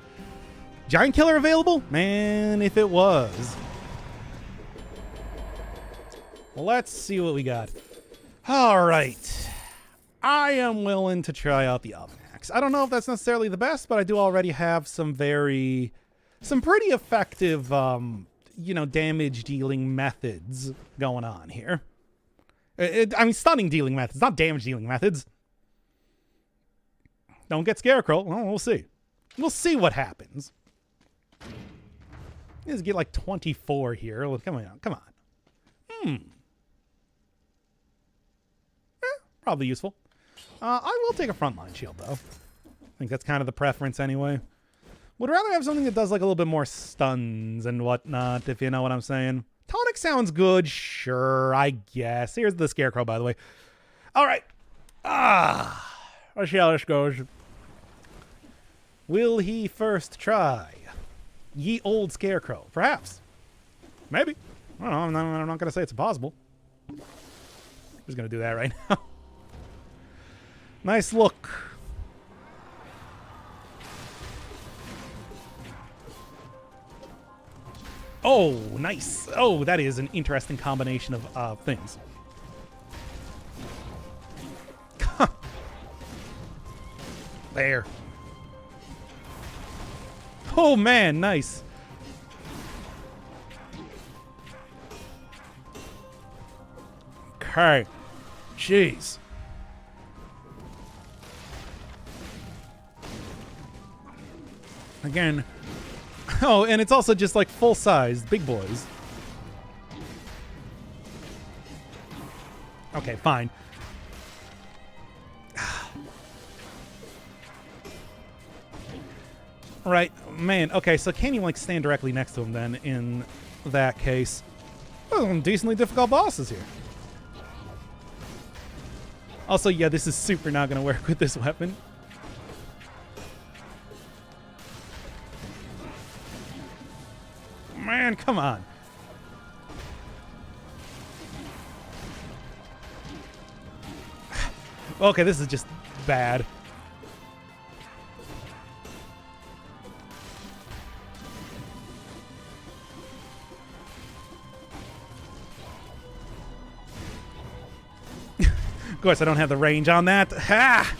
Giant Killer available? Man, if it was. Let's see what we got. All right. I am willing to try out the Oven Axe. I don't know if that's necessarily the best, but I do already have some pretty effective, damage dealing methods going on here. I mean, stunning dealing methods, not damage dealing methods. Don't get Scarecrow. Well, we'll see. We'll see what happens. Let's get like 24 here. Come on. Come on. Probably useful. I will take a frontline shield, though. I think that's kind of the preference anyway. Would rather have something that does like a little bit more stuns and whatnot, if you know what I'm saying. Tonic sounds good. Sure, I guess. Here's the Scarecrow, by the way. All right. Let's see how this goes. Will he first try? Ye old Scarecrow. Perhaps. Maybe. I don't know. I'm not going to say it's impossible. Just going to do that right now. Nice look. Oh, nice. Oh, that is an interesting combination of things. There. Oh, man, nice. Okay. Jeez. Again. Oh, and it's also just like full-sized big boys. Okay, fine. Right, man. Okay, so can you like stand directly next to him then? In that case, well, some decently difficult bosses here. Also, yeah, this is super not going to work with this weapon. Man, come on. Okay, this is just bad. Of course, I don't have the range on that. Ha!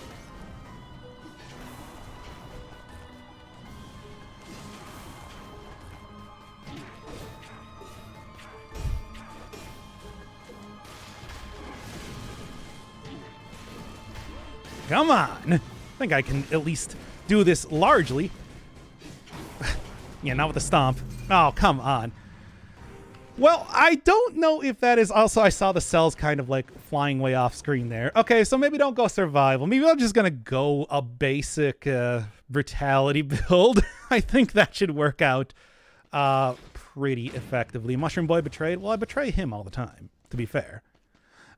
Come on. I think I can at least do this largely. Yeah, not with the stomp. Oh, come on. Well, I don't know if that is also... I saw the cells kind of like flying way off screen there. Okay, so maybe don't go survival. Maybe I'm just going to go a basic brutality build. I think that should work out pretty effectively. Mushroom Boy betrayed? Well, I betray him all the time, to be fair.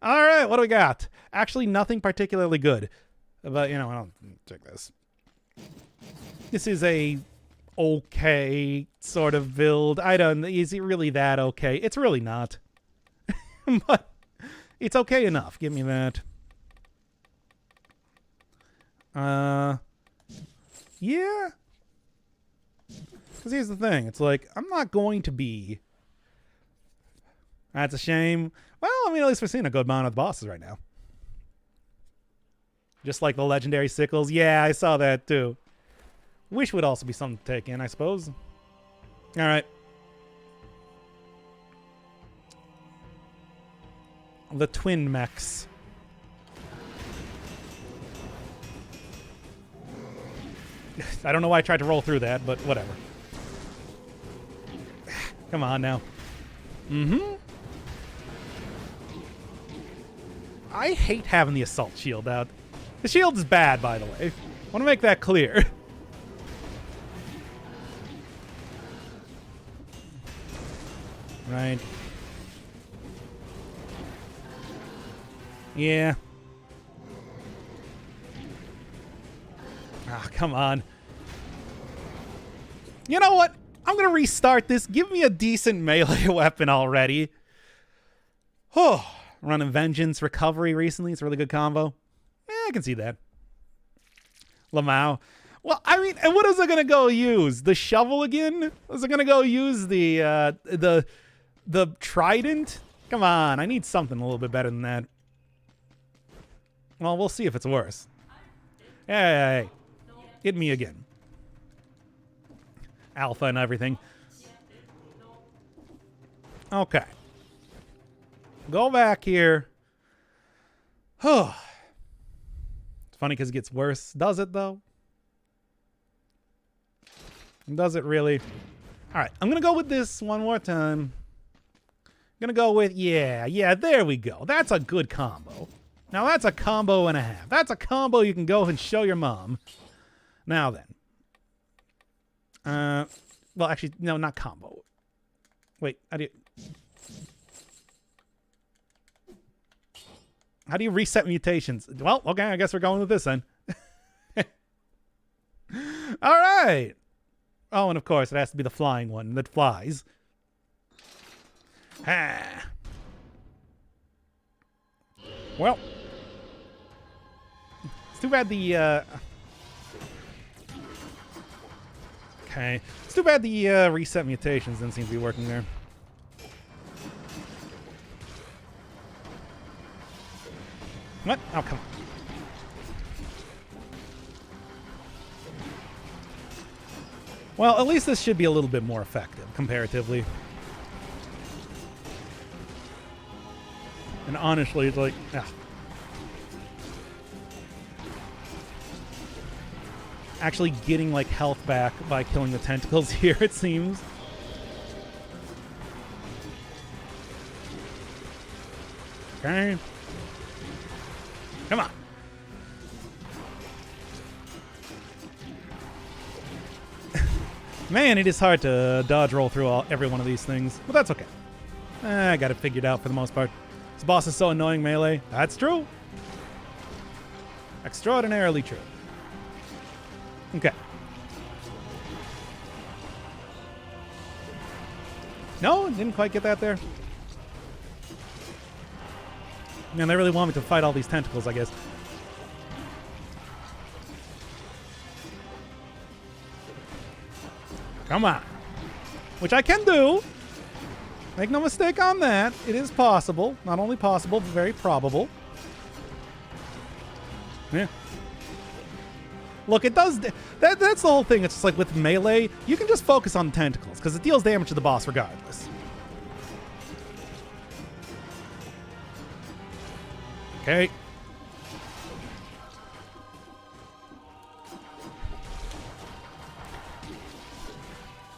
All right, what do we got? Actually, nothing particularly good. But, you know, I'll check this. This is a okay sort of build. I don't... Is it really that okay? It's really not. But it's okay enough. Give me that. Yeah. Because here's the thing. It's like, I'm not going to be... That's a shame. Well, I mean, at least we're seeing a good amount of bosses right now. Just like the legendary sickles. Yeah, I saw that too. Wish would also be something to take in, I suppose. All right. The twin mechs. I don't know why I tried to roll through that, but whatever. Come on now. Mm-hmm. I hate having the assault shield out. The shield is bad, by the way. I want to make that clear. Right. Yeah. Ah, come on. You know what? I'm going to restart this. Give me a decent melee weapon already. Oh, running Vengeance, Recovery recently. It's a really good combo. Yeah, I can see that. Lamau. Well, I mean, and what is it going to go use? The shovel again? Is it going to go use the trident? Come on, I need something a little bit better than that. Well, we'll see if it's worse. Hey, hit me again. Alpha and everything. Okay. Go back here. It's funny because it gets worse. Does it, though? Does it really? All right, I'm going to go with this one more time. I'm going to go with, yeah, there we go. That's a good combo. Now, that's a combo and a half. That's a combo you can go and show your mom. Now then. Well, actually, no, not combo. Wait, how do you reset mutations? Well, okay, I guess we're going with this then. All right. Oh, and of course, it has to be the flying one that flies. Ah. Well. It's too bad the, Okay. It's too bad the reset mutations didn't seem to be working there. What? Oh, come on. Well, at least this should be a little bit more effective, comparatively. And honestly, it's like... Ugh. Actually getting, like, health back by killing the tentacles here, it seems. Okay. Come on. Man, it is hard to dodge roll through every one of these things, but that's okay. I got it figured out for the most part. This boss is so annoying, melee. That's true. Extraordinarily true. Okay. No, didn't quite get that there. Man, they really want me to fight all these tentacles, I guess. Come on. Which I can do. Make no mistake on that. It is possible. Not only possible, but very probable. Yeah. Look, it does... That's the whole thing. It's just like with melee, you can just focus on the tentacles, because it deals damage to the boss regardless. Okay.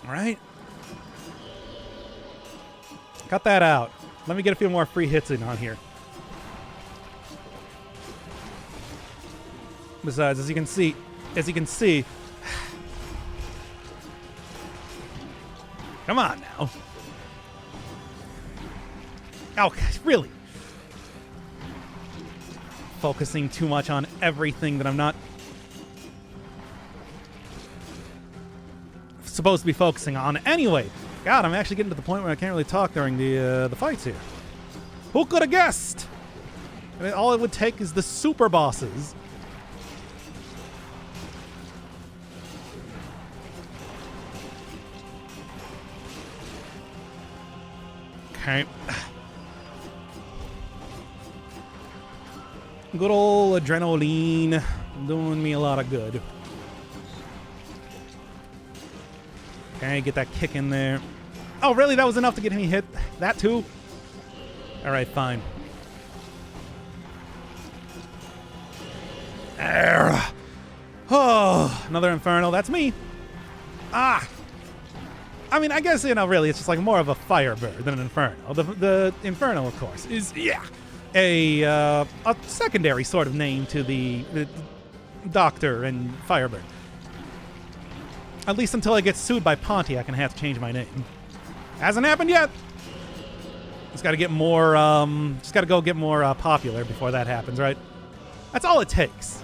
All right. Cut that out. Let me get a few more free hits in on here. Besides, as you can see, come on now. Oh, really? Focusing too much on everything that I'm not supposed to be focusing on. Anyway, God, I'm actually getting to the point where I can't really talk during the fights here. Who could have guessed? I mean, all it would take is the super bosses. Okay. Good old adrenaline doing me a lot of good. Okay, get that kick in there. Oh, really? That was enough to get me hit? That too? All right, fine. There. Oh, another Inferno. That's me. Ah. I mean, I guess, you know, really, it's just like more of a Firebird than an Inferno. The Inferno, of course, is, yeah, a secondary sort of name to the Doctor and Firebird. At least until I get sued by Pontiac and have to change my name. Hasn't happened yet. Just got to get more, just got to go get more popular before that happens, right? That's all it takes.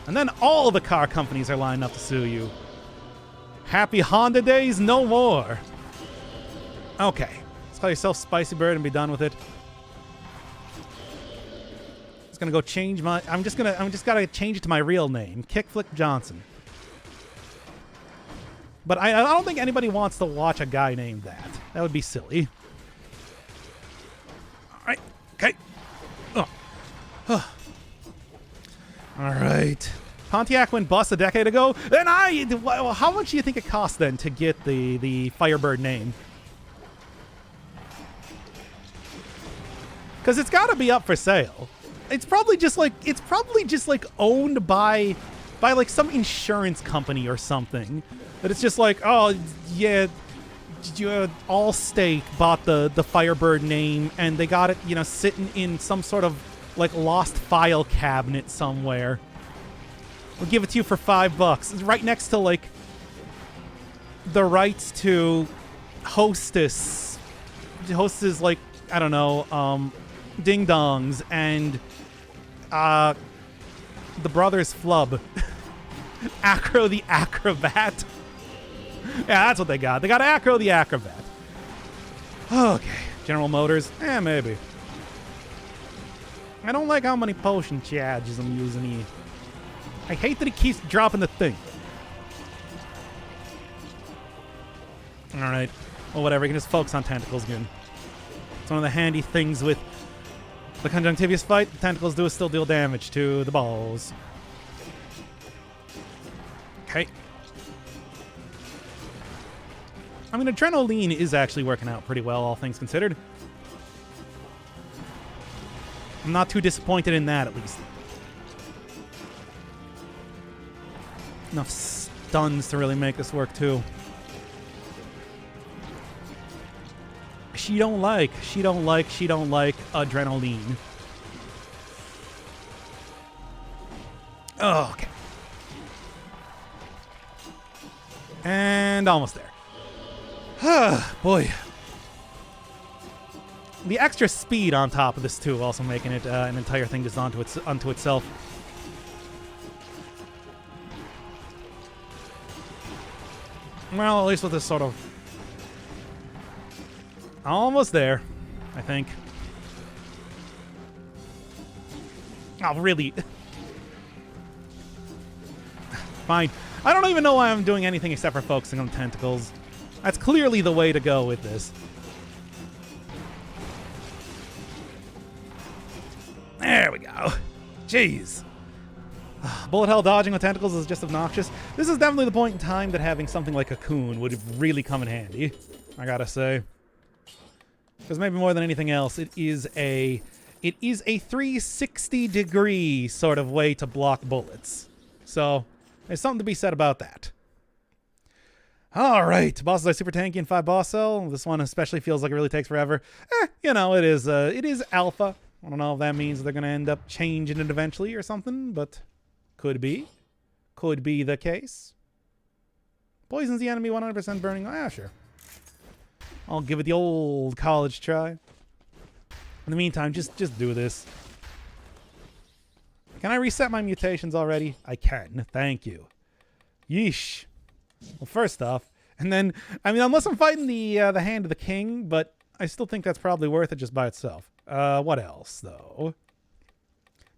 And then all the car companies are lined up to sue you. Happy Honda days, no more. Okay, let's call yourself Spicy Bird and be done with it. Just gonna go change my. I'm just gotta change it to my real name, Kickflip Johnson. But I don't think anybody wants to watch a guy named that. That would be silly. All right. Okay. Oh. All right. Pontiac went bust a decade ago. Then how much do you think it cost then to get the Firebird name? Because it's got to be up for sale. It's probably just like owned by like some insurance company or something. That it's just like, oh yeah, Allstate bought the Firebird name and they got it, you know, sitting in some sort of like lost file cabinet somewhere. We'll give it to you for $5. It's right next to like the rights to Hostess, like, I don't know, Ding Dongs and the Brothers Flub. Acro the Acrobat. Yeah, that's what they got. They got Acro the Acrobat. Okay. General Motors? Maybe. I don't like how many potion charges I'm using here. I hate that he keeps dropping the thing. Alright. Well, whatever. You can just focus on tentacles again. It's one of the handy things with the Conjunctivious fight. The tentacles do still deal damage to the balls. Okay. I mean, adrenaline is actually working out pretty well, all things considered. I'm not too disappointed in that, at least. Enough stuns to really make this work, too. She don't like adrenaline. Oh, okay. And almost there. Boy. The extra speed on top of this, too, also making it an entire thing just unto itself. Well, at least with this sort of... Almost there, I think. Oh, really? Fine. I don't even know why I'm doing anything except for focusing on tentacles. That's clearly the way to go with this. There we go. Jeez. Bullet hell dodging with tentacles is just obnoxious. This is definitely the point in time that having something like a Cocoon would really come in handy, I gotta say. Because maybe more than anything else, it is a 360-degree sort of way to block bullets. So there's something to be said about that. All right, bosses are super tanky in 5 boss cell. This one especially feels like it really takes forever. You know, it is alpha. I don't know if that means they're going to end up changing it eventually or something, but could be. Could be the case. Poisons the enemy 100% burning. Ah, sure. I'll give it the old college try. In the meantime, just do this. Can I reset my mutations already? I can. Thank you. Yeesh. Well, first off, and then, I mean, unless I'm fighting the Hand of the King, but I still think that's probably worth it just by itself. What else, though?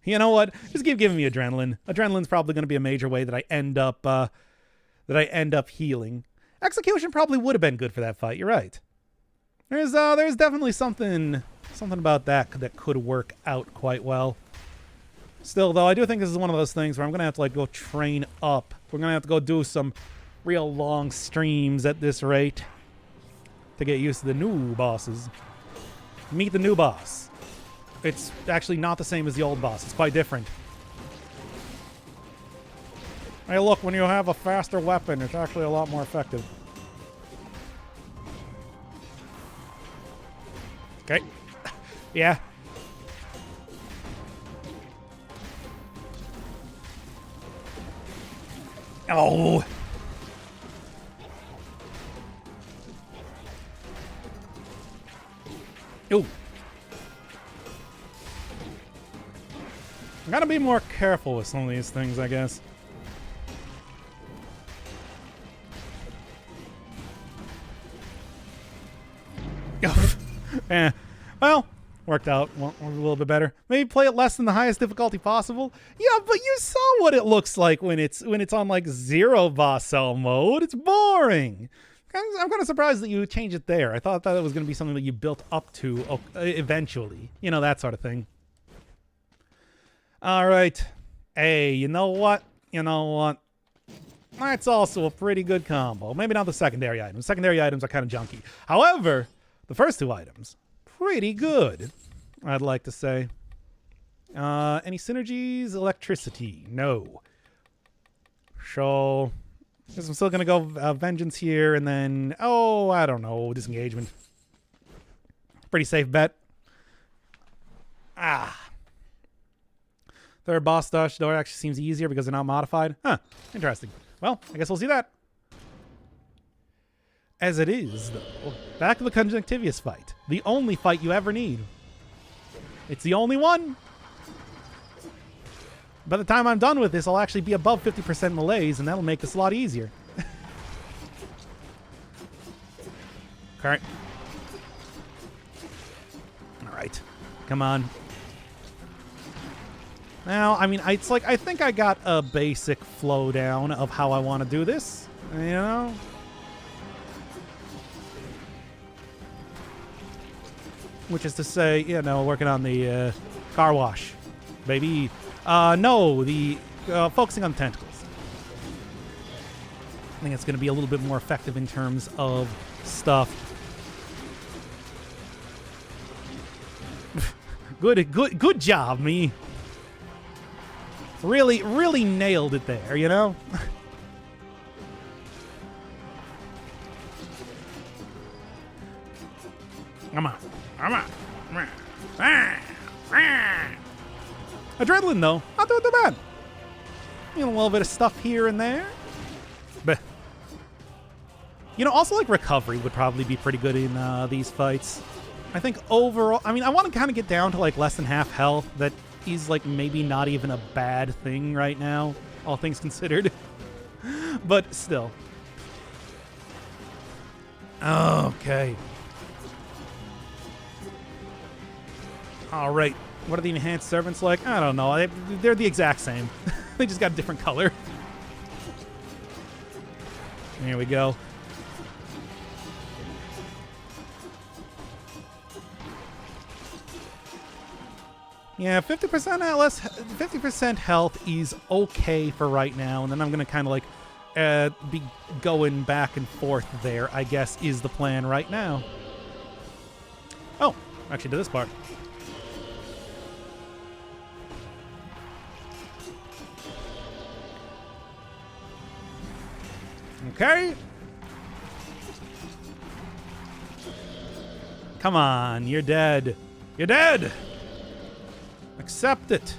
You know what? Just keep giving me adrenaline. Adrenaline's probably going to be a major way that I end up healing. Execution probably would have been good for that fight. You're right. There's definitely something about that could work out quite well. Still, though, I do think this is one of those things where I'm going to have to, like, go train up. We're going to have to go do some real long streams at this rate to get used to the new bosses. Meet the new boss. It's actually not the same as the old boss. It's quite different. Hey, look, when you have a faster weapon, it's actually a lot more effective. Okay. Yeah. Oh. Ooh. I gotta be more careful with some of these things, I guess. Eh. Well, worked out a little bit better. Maybe play it less than the highest difficulty possible. Yeah, but you saw what it looks like when it's on like 0 boss cell mode. It's boring. I'm kind of surprised that you changed it there. I thought that it was going to be something that you built up to eventually. You know, that sort of thing. All right. Hey, you know what? That's also a pretty good combo. Maybe not the secondary items. Secondary items are kind of junky. However, the first 2 items, pretty good, I'd like to say. Any synergies? Electricity? No. So, I guess I'm still going to go Vengeance here, and then, I don't know, Disengagement. Pretty safe bet. Third boss dodge door actually seems easier because they're not modified. Huh, interesting. Well, I guess we'll see that. As it is, though, back to the Conjunctivious fight. The only fight you ever need. It's the only one. By the time I'm done with this, I'll actually be above 50% malaise, and that'll make this a lot easier. Okay. All right. Come on. Now, I mean, it's like, I think I got a basic flow down of how I want to do this, you know? Which is to say, you know, working on the car wash, baby. No, the focusing on tentacles. I think it's going to be a little bit more effective in terms of stuff. Good job, me. Really nailed it there, you know? Come on. Adrenaline, though. Not doing too bad. You know, a little bit of stuff here and there. But, you know, also, like, recovery would probably be pretty good in these fights. I think overall, I mean, I want to kind of get down to, like, less than half health. That is, like, maybe not even a bad thing right now, all things considered. But still. Okay. All right. What are the enhanced servants like? I don't know. They're the exact same. They just got a different color. Here we go. Yeah, 50% health is okay for right now, and then I'm gonna kind of like be going back and forth there, I guess, is the plan right now. Oh, actually to this part. Okay. Come on, you're dead. You're dead! Accept it.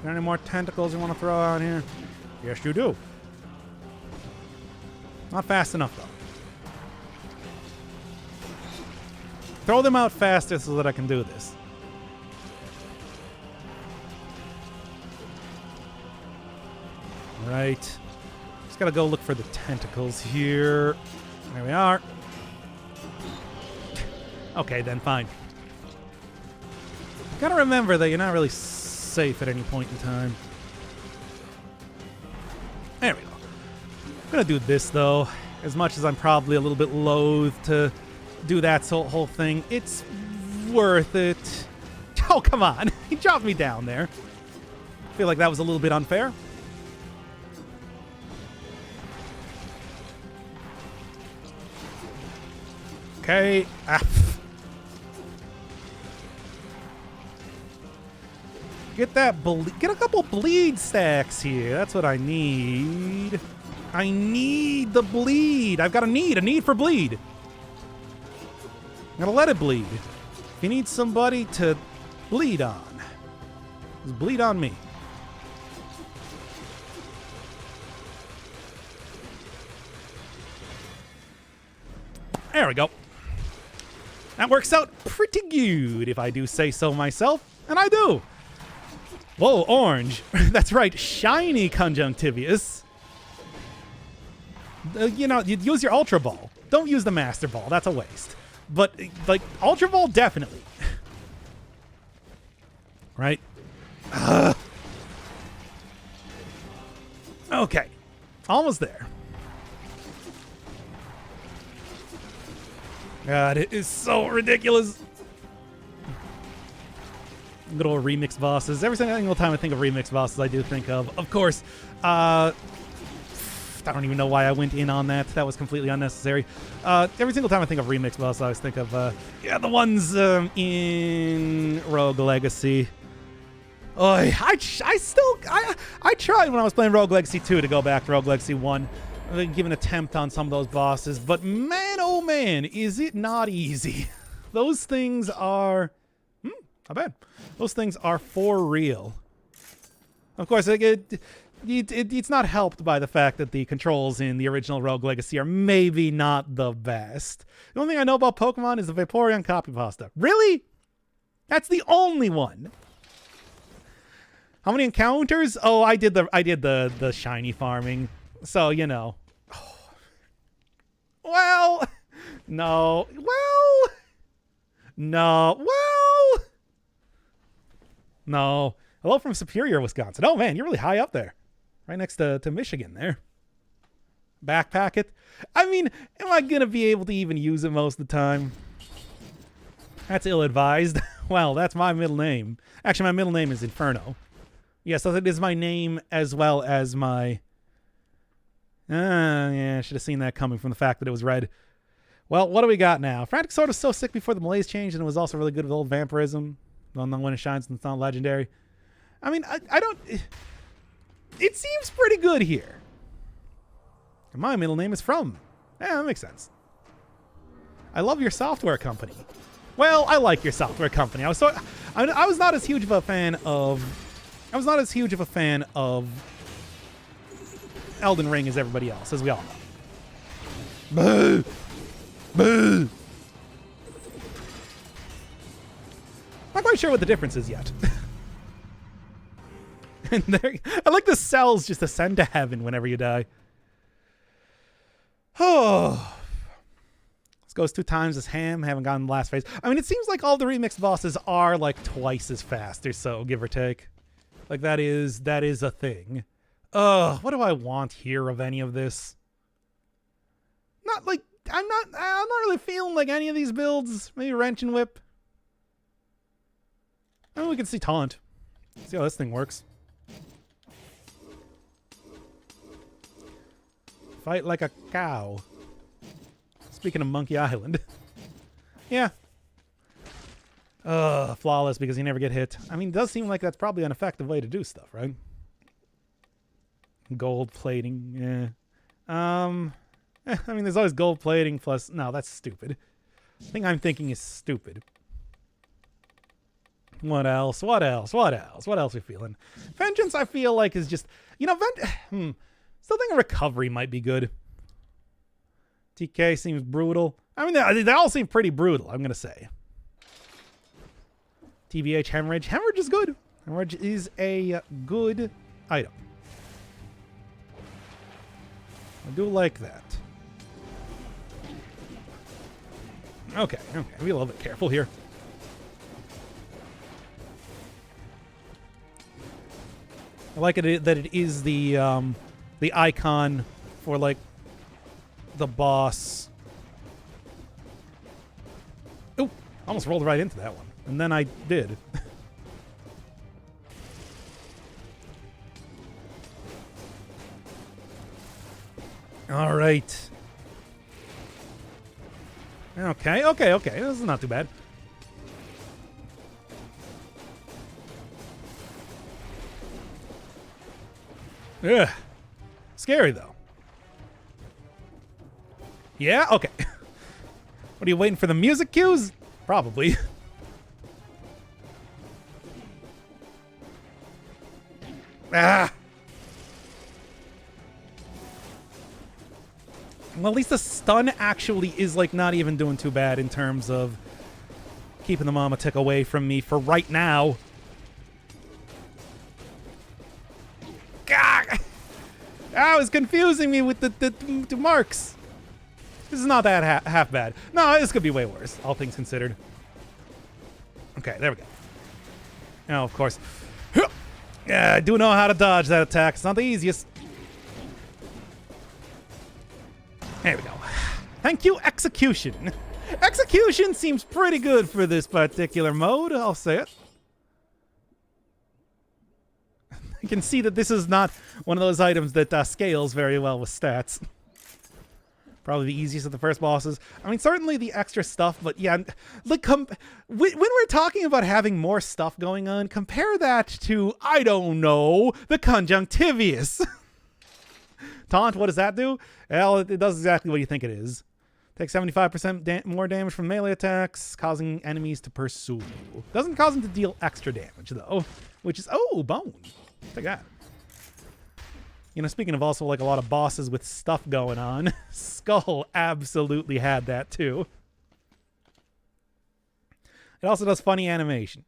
Got any more tentacles you want to throw out here? Yes, you do. Not fast enough, though. Throw them out faster so that I can do this. Right. Just gotta go look for the tentacles here. There we are. Okay, then, fine. Gotta remember that you're not really safe at any point in time. There we go. I'm gonna do this, though. As much as I'm probably a little bit loath to do that whole thing, it's worth it. Oh, come on. He dropped me down there. I feel like that was a little bit unfair. Okay. Get that get a couple bleed stacks here. That's what I need. I need the bleed. I've got a need for bleed. I'm gonna let it bleed. If you need somebody to bleed on, just bleed on me. There we go. That works out pretty good, if I do say so myself, and I do. Whoa, orange. That's right, shiny Conjunctivious. You know, you'd use your Ultra Ball. Don't use the Master Ball, that's a waste. But, like, Ultra Ball, definitely. Right? Okay. Almost there. God, it is so ridiculous. Good old remix bosses. Every single time I think of remix bosses, I do think of course, I don't even know why I went in on that. That was completely unnecessary. Every single time I think of remix bosses, I always think of, yeah, the ones in Rogue Legacy. Oh, I tried when I was playing Rogue Legacy 2 to go back to Rogue Legacy 1. Give an attempt on some of those bosses, but man, oh man, is it not easy. Those things are... not bad. Those things are for real. Of course, it's not helped by the fact that the controls in the original Rogue Legacy are maybe not the best. The only thing I know about Pokemon is the Vaporeon copy pasta. Really? That's the only one. How many encounters? Oh, I did the shiny farming. So, you know. Well, no. Well, no. Well, no. Hello from Superior, Wisconsin. Oh, man, you're really high up there. Right next to Michigan there. Backpack it. I mean, am I going to be able to even use it most of the time? That's ill-advised. Well, that's my middle name. Actually, my middle name is Inferno. Yes, so it is my name as well as my... yeah, I should have seen that coming from the fact that it was red. Well, what do we got now? Frantic Sword was so sick before the malaise changed, and it was also really good with old vampirism. Don't know when it shines and it's not legendary. I mean, I don't... It seems pretty good here. And my middle name is From. Yeah, that makes sense. I love your software company. Well, I like your software company. I was not as huge of a fan of... Elden Ring as everybody else, as we all know. Boo! Boo! Not quite sure what the difference is yet. And there, I like the cells just ascend to heaven whenever you die. Oh. This goes 2 times as Ham. Haven't gotten the last phase. I mean, it seems like all the remixed bosses are like twice as fast or so, give or take. Like that is a thing. What do I want here of any of this? Not like I'm not really feeling like any of these builds. Maybe Wrench and Whip. Oh, we can see Taunt. See how this thing works. Fight like a cow. Speaking of Monkey Island. Yeah. Flawless because you never get hit. I mean, it does seem like that's probably an effective way to do stuff, right? Gold plating, yeah. I mean, there's always gold plating plus... No, that's stupid. The thing I'm thinking is stupid. What else? What else? What else? What else are we feeling? Vengeance, I feel like, is just... You know, still think a recovery might be good. TK seems brutal. I mean, they all seem pretty brutal, I'm going to say. TBH, hemorrhage. Hemorrhage is good. Hemorrhage is a good item. I do like that. Okay, be a little bit careful here. I like it that it is the icon for, like, the boss. Oh, almost rolled right into that one. And then I did. All right. Okay. This is not too bad. Ugh. Scary, though. Yeah? Okay. What are you waiting for, the music cues? Probably. Ah! Well, at least the stun actually is, like, not even doing too bad in terms of keeping the mama tick away from me for right now. Gah! Ah, it was confusing me with the marks. This is not that half bad. No, this could be way worse, all things considered. Okay, there we go. Now, of course. Yeah, I do know how to dodge that attack. It's not the easiest. There we go. Thank you, Execution. Execution seems pretty good for this particular mode, I'll say it. You can see that this is not one of those items that scales very well with stats. Probably the easiest of the first bosses. I mean, certainly the extra stuff, but yeah, like, when we're talking about having more stuff going on, compare that to, I don't know, the Conjunctivious Taunt. What does that do? Well, it does exactly what you think it is. Takes 75% more damage from melee attacks, causing enemies to pursue you. Doesn't cause them to deal extra damage, though, which is... Oh, bone. Take that. You know, speaking of also, like, a lot of bosses with stuff going on, Skull absolutely had that, too. It also does funny animation.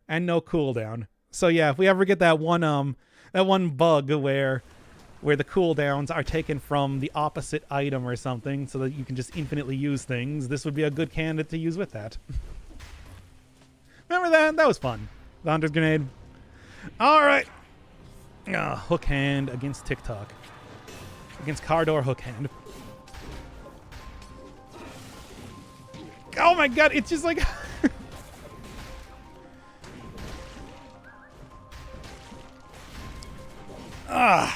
And no cooldown. So, yeah, if we ever get that one bug where the cooldowns are taken from the opposite item or something so that you can just infinitely use things, this would be a good candidate to use with that. Remember that? That was fun. The Hunter's Grenade. All right. Hook hand against TikTok. Against Cardor Hook hand. Oh my god, it's just like... I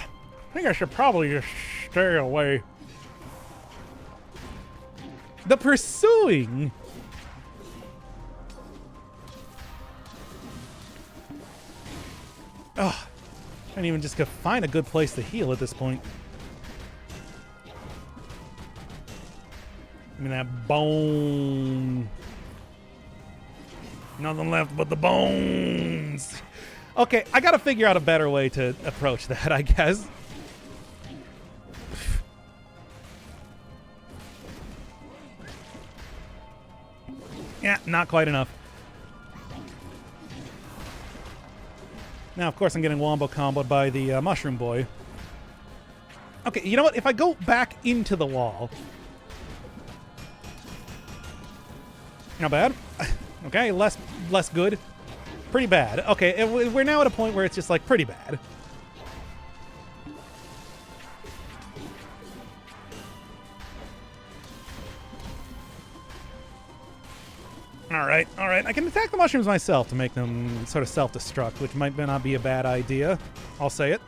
think I should probably just stay away. The pursuing... Oh, I can't even just go find a good place to heal at this point. I mean, that bone. Nothing left but the bones. Okay, I gotta figure out a better way to approach that, I guess. Yeah, not quite enough. Now, of course, I'm getting wombo comboed by the Mushroom Boy. Okay, you know what? If I go back into the wall... Not bad. Okay, less good. Pretty bad. Okay, we're now at a point where it's just, like, pretty bad. Alright. I can attack the mushrooms myself to make them sort of self-destruct, which might not be a bad idea. I'll say it.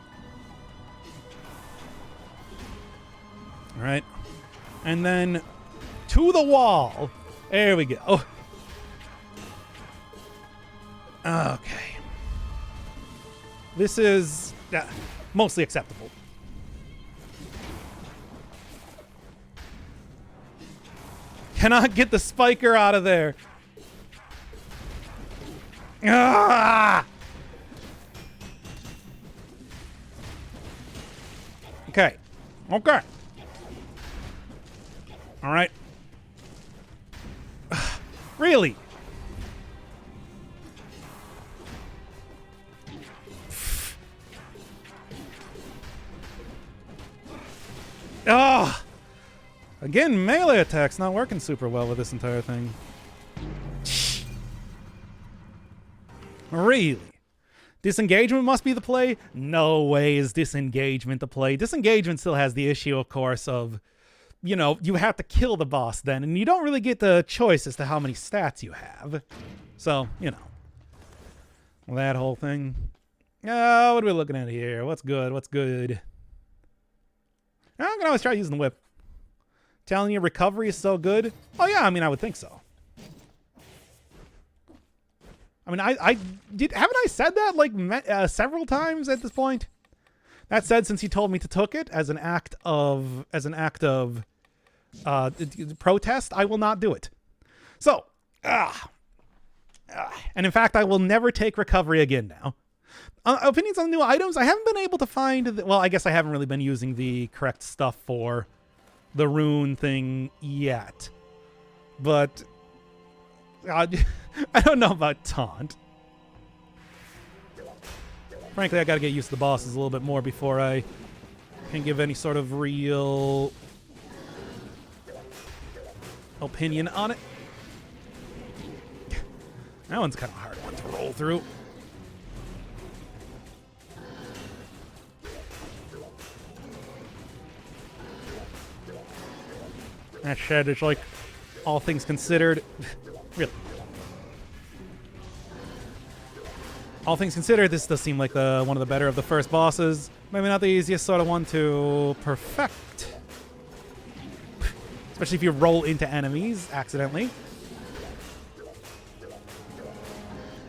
Alright. And then to the wall. There we go. Okay. This is mostly acceptable. Cannot get the spiker out of there. Ah! Okay. Okay. All right. Really? Ah! Again, melee attack's not working super well with this entire thing. Really? Disengagement must be the play? No way is disengagement the play. Disengagement still has the issue, of course, of, you know, you have to kill the boss then, and you don't really get the choice as to how many stats you have. So, you know. That whole thing. Oh, what are we looking at here? What's good? What's good? I'm gonna always try using the whip. Telling you recovery is so good? Oh yeah, I mean, I would think so. I mean, haven't I said that like several times at this point? That said, since you told me to took it as an act of protest, I will not do it. So, and in fact, I will never take recovery again now. Opinions on new items? I haven't been able to find. Well, I guess I haven't really been using the correct stuff for the rune thing yet, but I don't know about taunt. Frankly, I gotta get used to the bosses a little bit more before I can give any sort of real opinion on it. That one's kind of a hard one to roll through. That shed is like, all things considered, really. All things considered, this does seem like one of the better of the first bosses. Maybe not the easiest sort of one to perfect. Especially if you roll into enemies accidentally.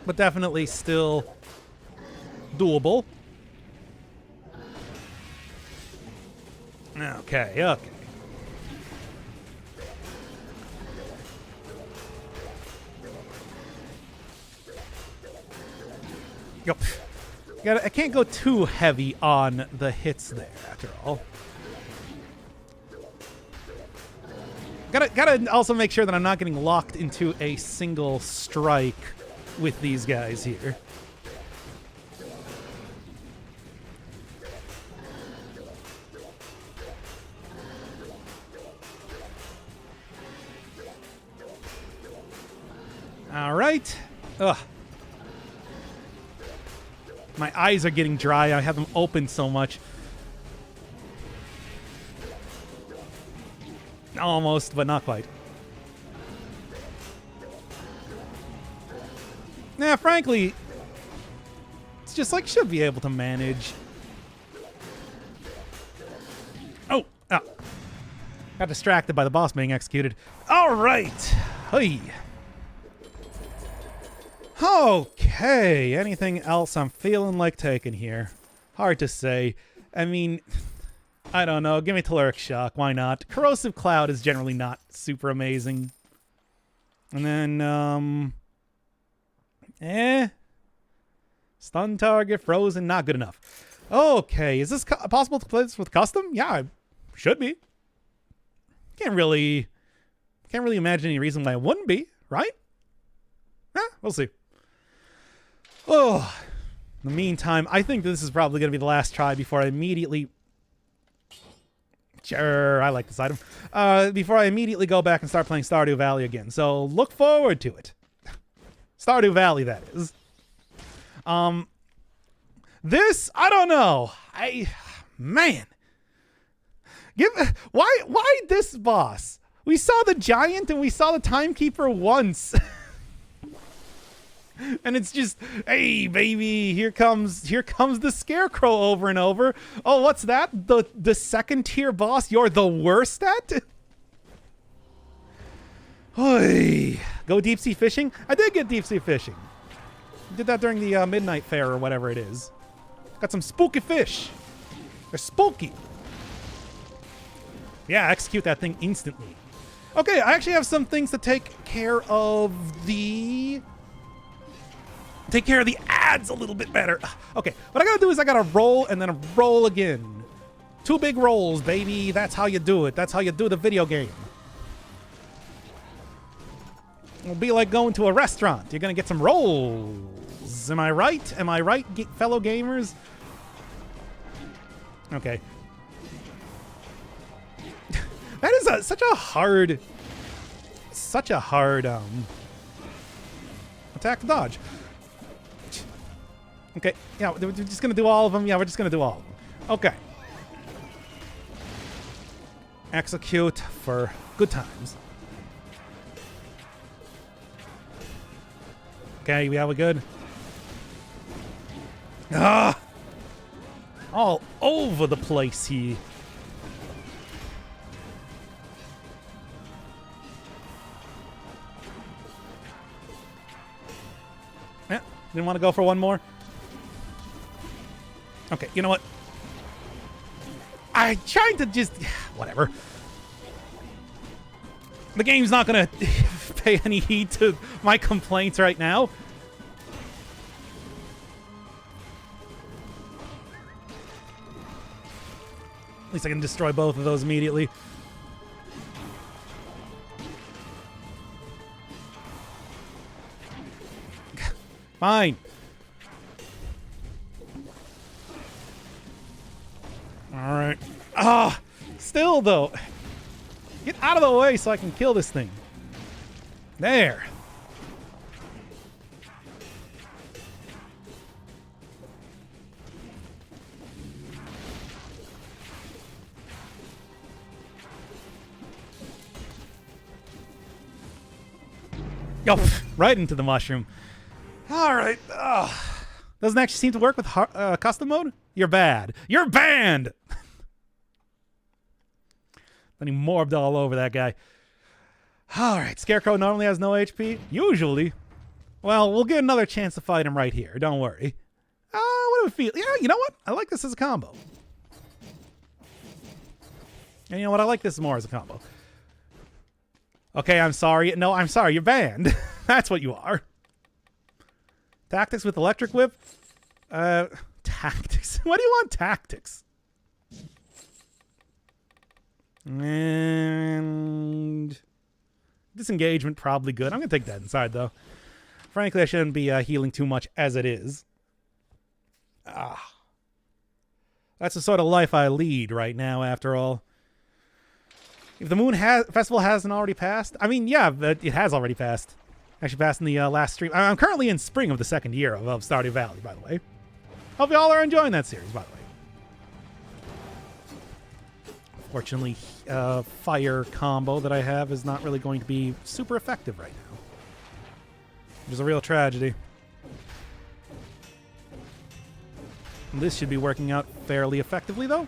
But definitely still doable. Okay, okay. Yep. I can't go too heavy on the hits there, after all. Gotta also make sure that I'm not getting locked into a single strike with these guys here. All right. Ugh. My eyes are getting dry. I have them open so much. Almost, but not quite. Nah, frankly, it's just like should be able to manage. Oh, got distracted by the boss being executed. All right. Hey. Okay, anything else I'm feeling like taking here? Hard to say. I mean, I don't know. Give me Telluric Shock. Why not? Corrosive Cloud is generally not super amazing. And then, Stun target, frozen, not good enough. Okay, is this possible to play this with custom? Yeah, it should be. Can't really imagine any reason why it wouldn't be, right? We'll see. Oh, in the meantime, I think this is probably going to be the last try before I immediately... Sure, I like this item. Before I immediately go back and start playing Stardew Valley again. So look forward to it. Stardew Valley, that is. This, I don't know. Man. Why this boss? We saw the giant and we saw the timekeeper once. And it's just, hey baby, here comes the scarecrow over and over. Oh, what's that? The second tier boss you're the worst at? Oy. Go deep sea fishing? I did get deep sea fishing. Did that during the midnight fair or whatever it is. Got some spooky fish. They're spooky. Yeah, execute that thing instantly. Okay, I actually have some things to take care of the ads a little bit better. Okay, what I gotta do is I gotta roll and then roll again. 2 big rolls, baby. That's how you do it. That's how you do the video game. It'll be like going to a restaurant. You're gonna get some rolls. Am I right? Am I right, fellow gamers? Okay. That is such a hard attack to dodge. Okay, yeah, we're just gonna do all of them. Yeah, we're just gonna do all of them. Okay. Execute for good times. Okay, yeah, we're good. Ah! All over the place here. Yeah, didn't want to go for one more. Okay, you know what? I tried to just... whatever. The game's not gonna pay any heed to my complaints right now. At least I can destroy both of those immediately. Fine. Alright. Ah! Still, though. Get out of the way so I can kill this thing. There. Oh, right into the mushroom. Alright. Doesn't actually seem to work with custom mode? You're bad. You're banned! Then he morbed all over that guy. Alright, Scarecrow normally has no HP. Usually. Well, we'll get another chance to fight him right here. Don't worry. What do we feel? Yeah, you know what? I like this as a combo. And you know what? I like this more as a combo. Okay, I'm sorry. No, I'm sorry. You're banned. That's what you are. Tactics with Electric Whip? Tactics. What do you want tactics? And disengagement, probably good. I'm going to take that inside, though. Frankly, I shouldn't be healing too much as it is. That's the sort of life I lead right now, after all. If the Moon Festival hasn't already passed... I mean, yeah, it has already passed. Actually passed in the last stream. I'm currently in spring of the 2nd year of Stardew Valley, by the way. Hope you all are enjoying that series, by the way. Fortunately, fire combo that I have is not really going to be super effective right now. Which is a real tragedy. This should be working out fairly effectively, though.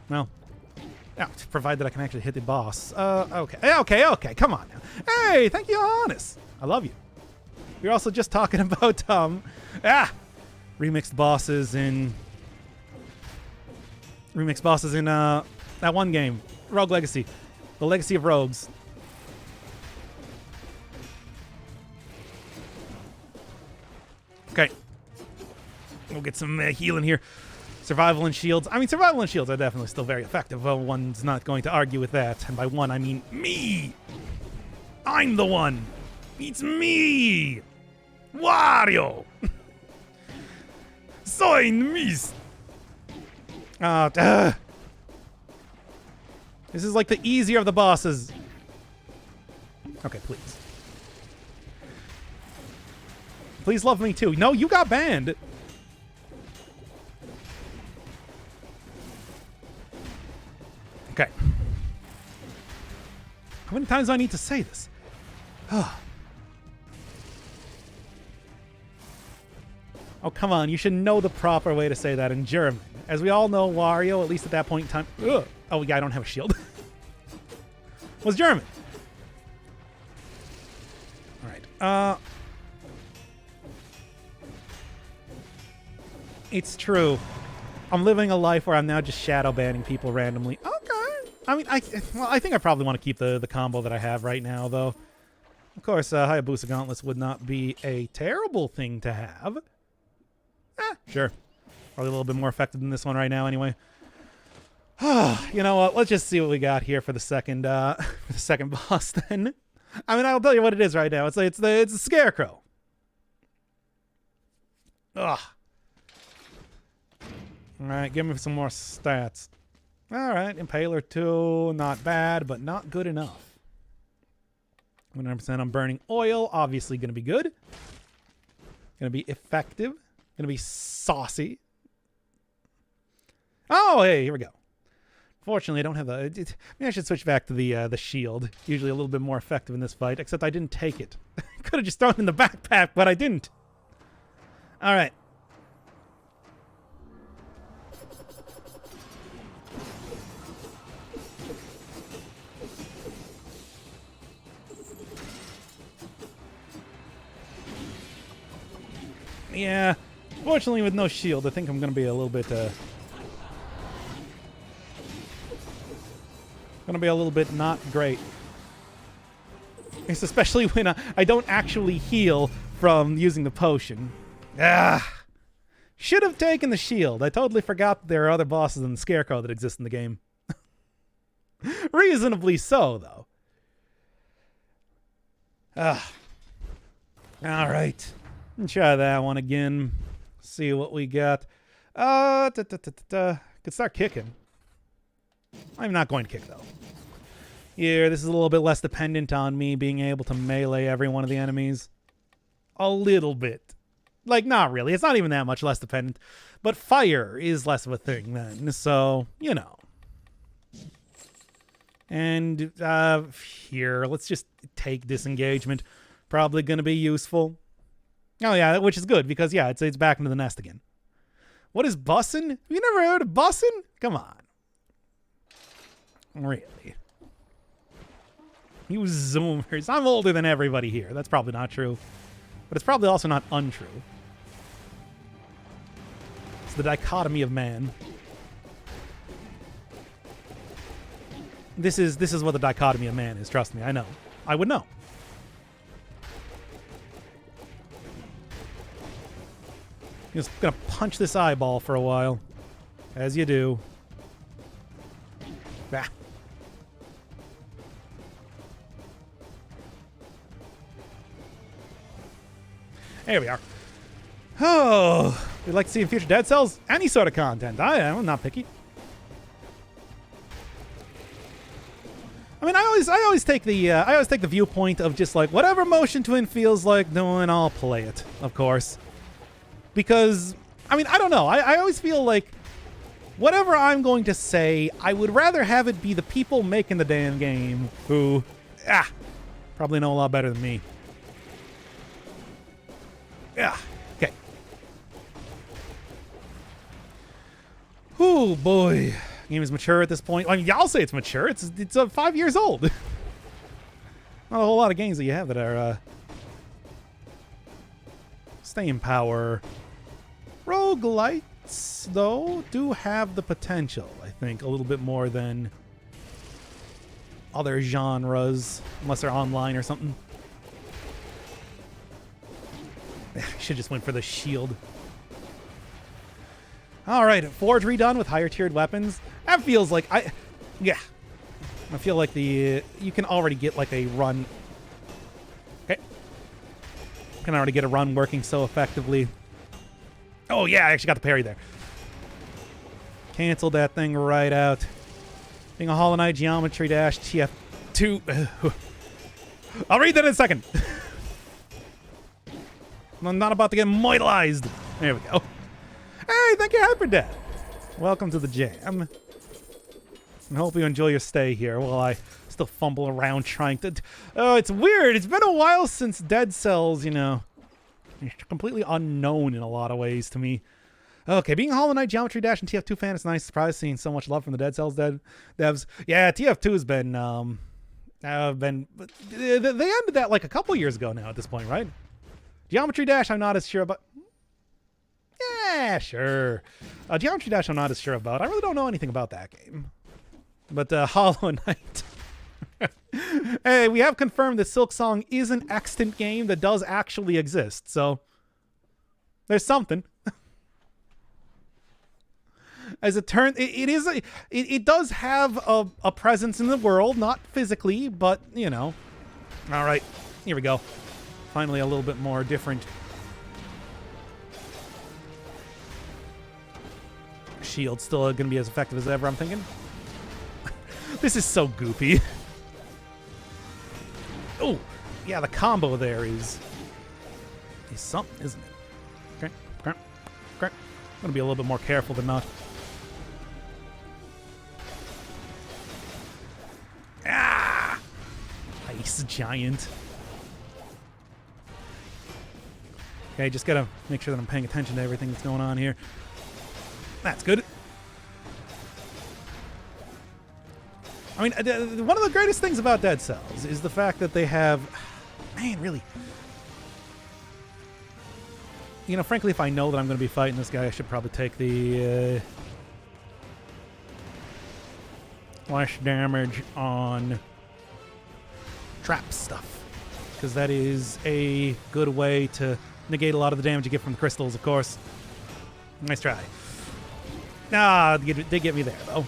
Well, yeah, provided I can actually hit the boss. Okay, come on now. Hey, thank you, Honest. I love you. We're also just talking about, remixed bosses in... that one game, Rogue Legacy. The Legacy of Rogues. Okay. We'll get some healing here. Survival and shields. I mean, survival and shields are definitely still very effective. Well, one's not going to argue with that. And by one, I mean me. I'm the one. It's me. Wario. Soy mis. This is like the easier of the bosses. Okay, please. Please love me too. No, you got banned. Okay. How many times do I need to say this? Oh, come on. You should know the proper way to say that in German. As we all know, Wario, at least at that point in time... Ugh. Oh, yeah, I don't have a shield. Was German. All right. It's true. I'm living a life where I'm now just shadow banning people randomly. Okay. I mean, I think I probably want to keep the combo that I have right now, though. Of course, Hayabusa Gauntlets would not be a terrible thing to have. Sure. Probably a little bit more effective than this one right now, anyway. You know what? Let's just see what we got here for the second boss. Then, I mean, I'll tell you what it is right now. It's the Scarecrow. Ugh. All right, give me some more stats. All right, Impaler 2, not bad, but not good enough. 100% on burning oil, obviously going to be good. Going to be effective. Going to be saucy. Oh, hey, here we go. Fortunately, I don't have the... Maybe I should switch back to the shield. Usually a little bit more effective in this fight, except I didn't take it. Could have just thrown it in the backpack, but I didn't. All right. Yeah, fortunately with no shield, I think I'm going to be a little bit, not great. It's especially when I don't actually heal from using the potion. Should have taken the shield. I totally forgot that there are other bosses than the Scarecrow that exist in the game. Reasonably so, though. All right. Try that one again. See what we got. Could start kicking. I'm not going to kick, though. Here, this is a little bit less dependent on me being able to melee every one of the enemies. A little bit. Like, not really. It's not even that much less dependent. But fire is less of a thing then. So, you know. And here, let's just take disengagement. Probably going to be useful. Oh, yeah, which is good because, yeah, it's back into the nest again. What is bussin'? Have you never heard of bussin'? Come on. Really? You zoomers. I'm older than everybody here. That's probably not true. But it's probably also not untrue. It's the dichotomy of man. This is what the dichotomy of man is, trust me, I know. I would know. Just gonna punch this eyeball for a while. As you do. Ah. There we are. Oh, we'd like to see in future Dead Cells any sort of content. I'm not picky. I mean, I always take the viewpoint of just like whatever Motion Twin feels like doing, I'll play it, of course. Because, I mean, I don't know. I always feel like whatever I'm going to say, I would rather have it be the people making the damn game who, probably know a lot better than me. Yeah. Okay. Oh boy, game is mature at this point. I mean, y'all say it's mature. It's 5 years old. Not a whole lot of games that you have that are staying power. Roguelites, though, do have the potential, I think, a little bit more than other genres, unless they're online or something. I should just went for the shield. All right, Forge redone with higher tiered weapons. That feels like I feel like you can already get like a run. Okay, can already get a run working so effectively. Oh yeah, I actually got the parry there. Canceled that thing right out. Being a Hollow Knight Geometry Dash TF2. I'll read that in a second. I'm not about to get moitalized. There we go. Hey, thank you, Hyperdad. Welcome to the jam. I hope you enjoy your stay here while I still fumble around trying to... Oh, it's weird. It's been a while since Dead Cells, you know. It's completely unknown in a lot of ways to me. Okay, being a Hollow Knight Geometry Dash and TF2 fan, it's nice. Surprised seeing so much love from the Dead Cells devs. Yeah, TF2 has been... They ended that like a couple years ago now at this point, right? Geometry Dash, I'm not as sure about. Yeah, sure. Geometry Dash, I'm not as sure about. I really don't know anything about that game. But Hollow Knight. Hey, we have confirmed that Silk Song is an extant game that does actually exist, so there's something. As it turns, it does have a presence in the world, not physically, but you know. All right, here we go. Finally, a little bit more different. Shield's still going to be as effective as ever, I'm thinking. This is so goofy. Oh, yeah, the combo there is something, isn't it? Okay, okay, okay. I'm going to be a little bit more careful than not. Ah! Ice giant. Okay, just got to make sure that I'm paying attention to everything that's going on here. That's good. I mean, one of the greatest things about Dead Cells is the fact that they have... Man, really. You know, frankly, if I know that I'm going to be fighting this guy, I should probably take the... less damage on trap stuff. Because that is a good way to negate a lot of the damage you get from the crystals, of course. Nice try. Ah, they get me there, though.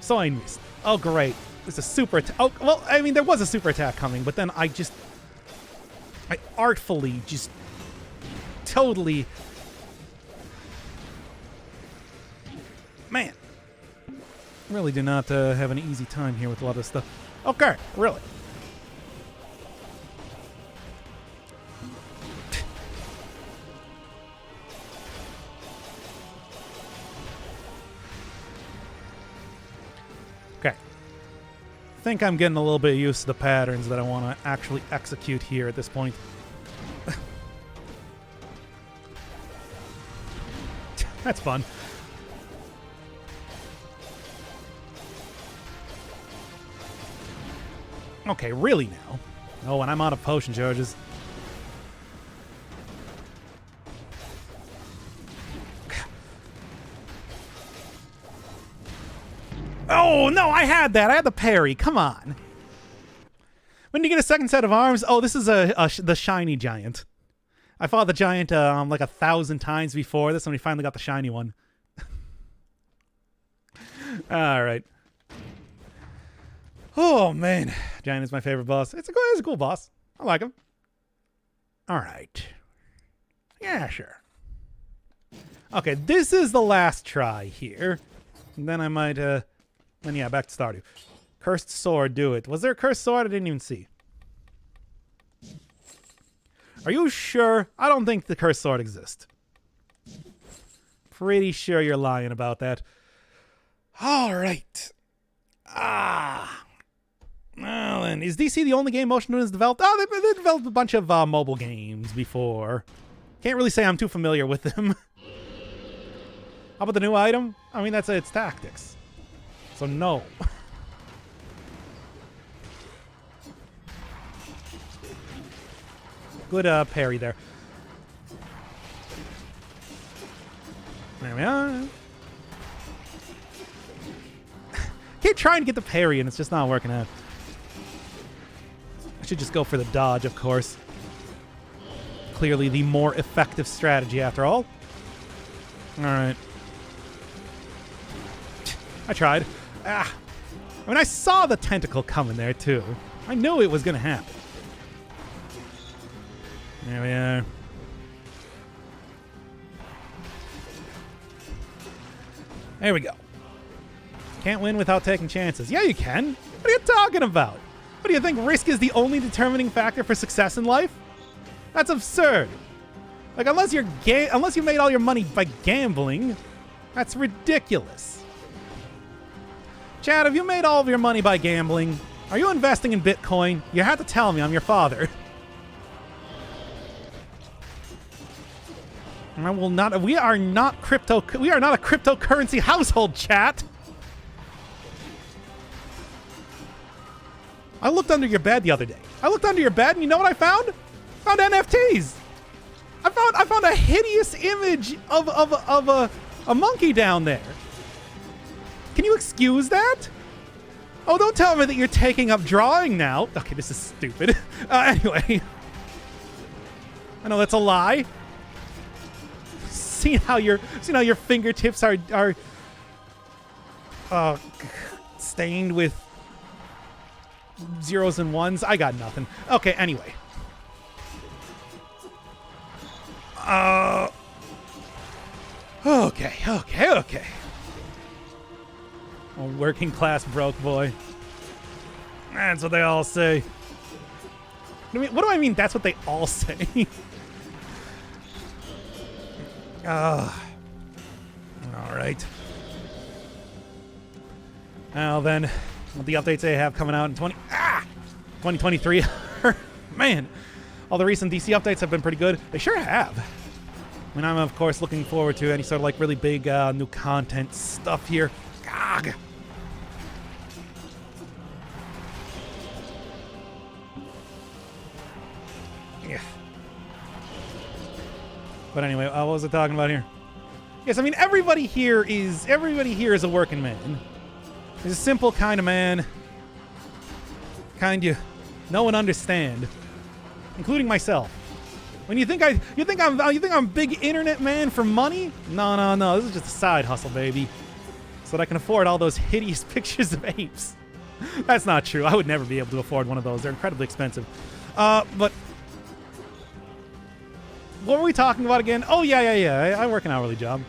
So I missed. Oh, great. It's a super attack. Oh, well, I mean, there was a super attack coming, but then I artfully just totally... Man. Really do not have an easy time here with a lot of stuff. Okay, really. Okay. I think I'm getting a little bit used to the patterns that I want to actually execute here at this point. That's fun. Okay, really now? Oh, and I'm out of potion charges. Oh, no, I had that. I had the parry. Come on. When do you get a second set of arms? Oh, this is the shiny giant. I fought the giant like 1,000 times before this, and we finally got the shiny one. All right. Oh, man. Giant is my favorite boss. It's a cool boss. I like him. All right. Yeah, sure. Okay, this is the last try here. And then I might, then yeah, back to Stardew. Cursed sword, do it. Was there a cursed sword? I didn't even see. Are you sure? I don't think the cursed sword exists. Pretty sure you're lying about that. All right. Ah. Well, then, is DC the only game Motion has developed? Oh, they developed a bunch of mobile games before. Can't really say I'm too familiar with them. How about the new item? I mean, that's its tactics. So, no. Good parry there. There we are. Keep trying to get the parry, and it's just not working out. I should just go for the dodge, of course. Clearly the more effective strategy, after all. All right. I tried. Ah. I mean, I saw the tentacle coming there, too. I knew it was going to happen. There we are. There we go. Can't win without taking chances. Yeah, you can. What are you talking about? What do you think? Risk is the only determining factor for success in life? That's absurd. Like, unless you made all your money by gambling, that's ridiculous. Chad, have you made all of your money by gambling? Are you investing in Bitcoin? You have to tell me. I'm your father. I will not. We are not a cryptocurrency household, chat. I looked under your bed the other day. I looked under your bed, and you know what I found? I found NFTs. I found a hideous image of a monkey down there. Can you excuse that? Oh, don't tell me that you're taking up drawing now. Okay, this is stupid. Anyway. I know that's a lie. See how your fingertips are stained with zeros and ones. I got nothing. Okay, anyway. Okay. A working class broke boy. That's what they all say. What do I mean? That's what they all say. All right. Now then, with the updates they have coming out in 2023. Man, all the recent DC updates have been pretty good. They sure have. I mean, I'm of course looking forward to any sort of like really big new content stuff here. Gog. Yeah. But anyway, what was I talking about here? Yes, I mean everybody here is a working man. He's a simple kind of man. Kind you know and understand, including myself. When you think I'm a big internet man for money? No. This is just a side hustle, baby. So that I can afford all those hideous pictures of apes. That's not true. I would never be able to afford one of those. They're incredibly expensive. But what were we talking about again? Oh, yeah. I work an hourly job.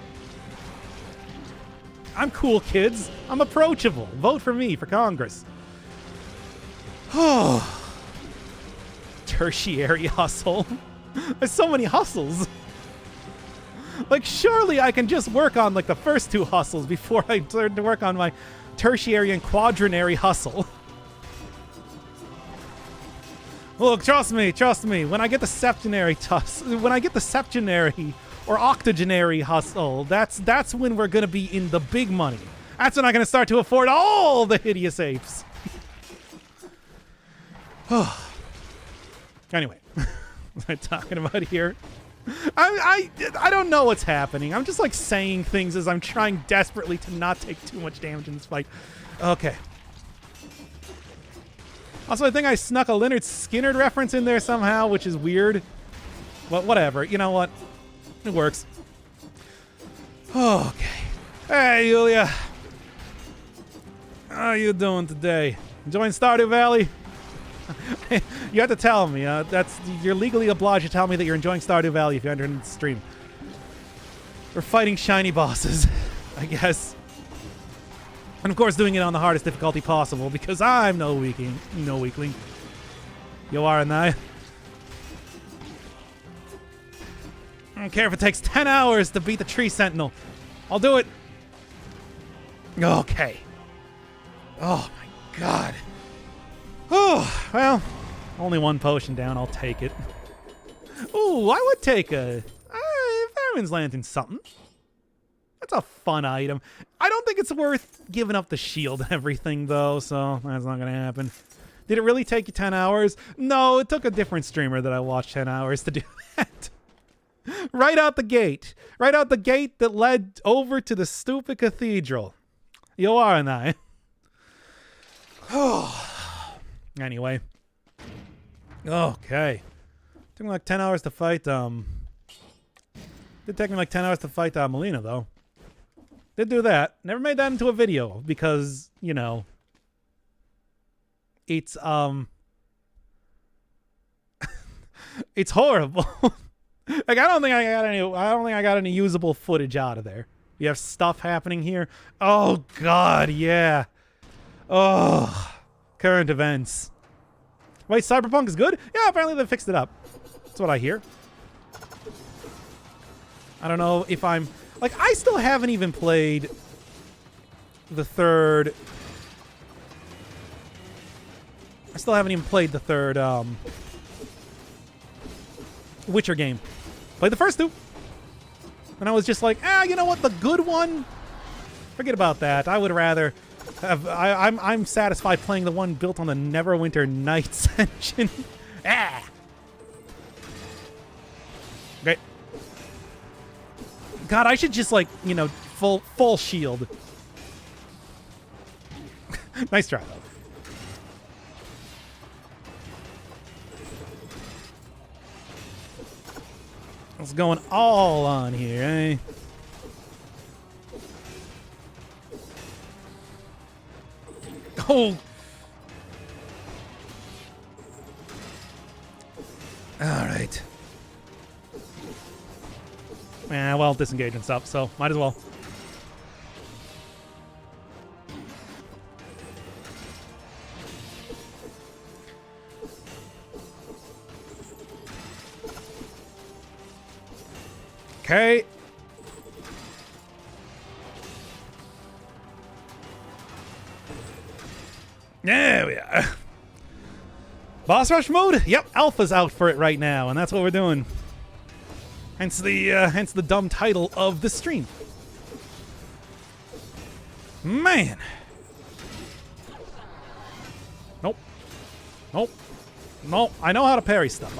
I'm cool, kids. I'm approachable. Vote for me for Congress. Oh. Tertiary hustle. There's so many hustles. Like, surely I can just work on, like, the first two hustles before I start to work on my tertiary and quaternary hustle. Look, trust me. When I get the septenary or octogenary hustle, that's when we're gonna be in the big money. That's when I'm gonna start to afford all the hideous apes. Anyway, what am I talking about here? I don't know what's happening. I'm just like saying things as I'm trying desperately to not take too much damage in this fight. Okay. Also, I think I snuck a Lynyrd Skynyrd reference in there somehow, which is weird. But whatever. You know what? It works. Okay. Hey, Yulia. How are you doing today? Enjoying Stardew Valley? You have to tell me. You're legally obliged to tell me that you're enjoying Stardew Valley if you enter into the stream. We're fighting shiny bosses, I guess. And of course doing it on the hardest difficulty possible because I'm no weakling. You are and I. I don't care if it takes 10 hours to beat the Tree Sentinel. I'll do it. Okay. Oh my god. Oh, well, only one potion down. I'll take it. Ooh, I would take a Fireman's Lantern's something. That's a fun item. I don't think it's worth giving up the shield and everything, though, so that's not going to happen. Did it really take you 10 hours? No, it took a different streamer that I watched 10 hours to do that. Right out the gate. Right out the gate that led over to the stupid cathedral. You are and I. Anyway. Okay. Took me like 10 hours to fight, Did take me like 10 hours to fight Melina, though. Did do that. Never made that into a video because, you know, it's it's horrible. Like I don't think I got any usable footage out of there. You have stuff happening here. Oh god, yeah. Oh, current events. Wait, Cyberpunk is good? Yeah, apparently they fixed it up. That's what I hear. I don't know if I'm... Like, I still haven't even played the third... Witcher game. Played the first two. And I was just like, you know what? The good one? Forget about that. I would rather have... I'm satisfied playing the one built on the Neverwinter Nights engine. Great. God, I should just, like, you know, full shield. Nice try, though. What's going all on here, eh? Oh! Alright. Yeah, well, disengage and stuff, so might as well. Okay. There we are. Boss rush mode? Yep, Alpha's out for it right now, and that's what we're doing. Hence the dumb title of the stream. Man. Nope. Nope. Nope. I know how to parry stuff.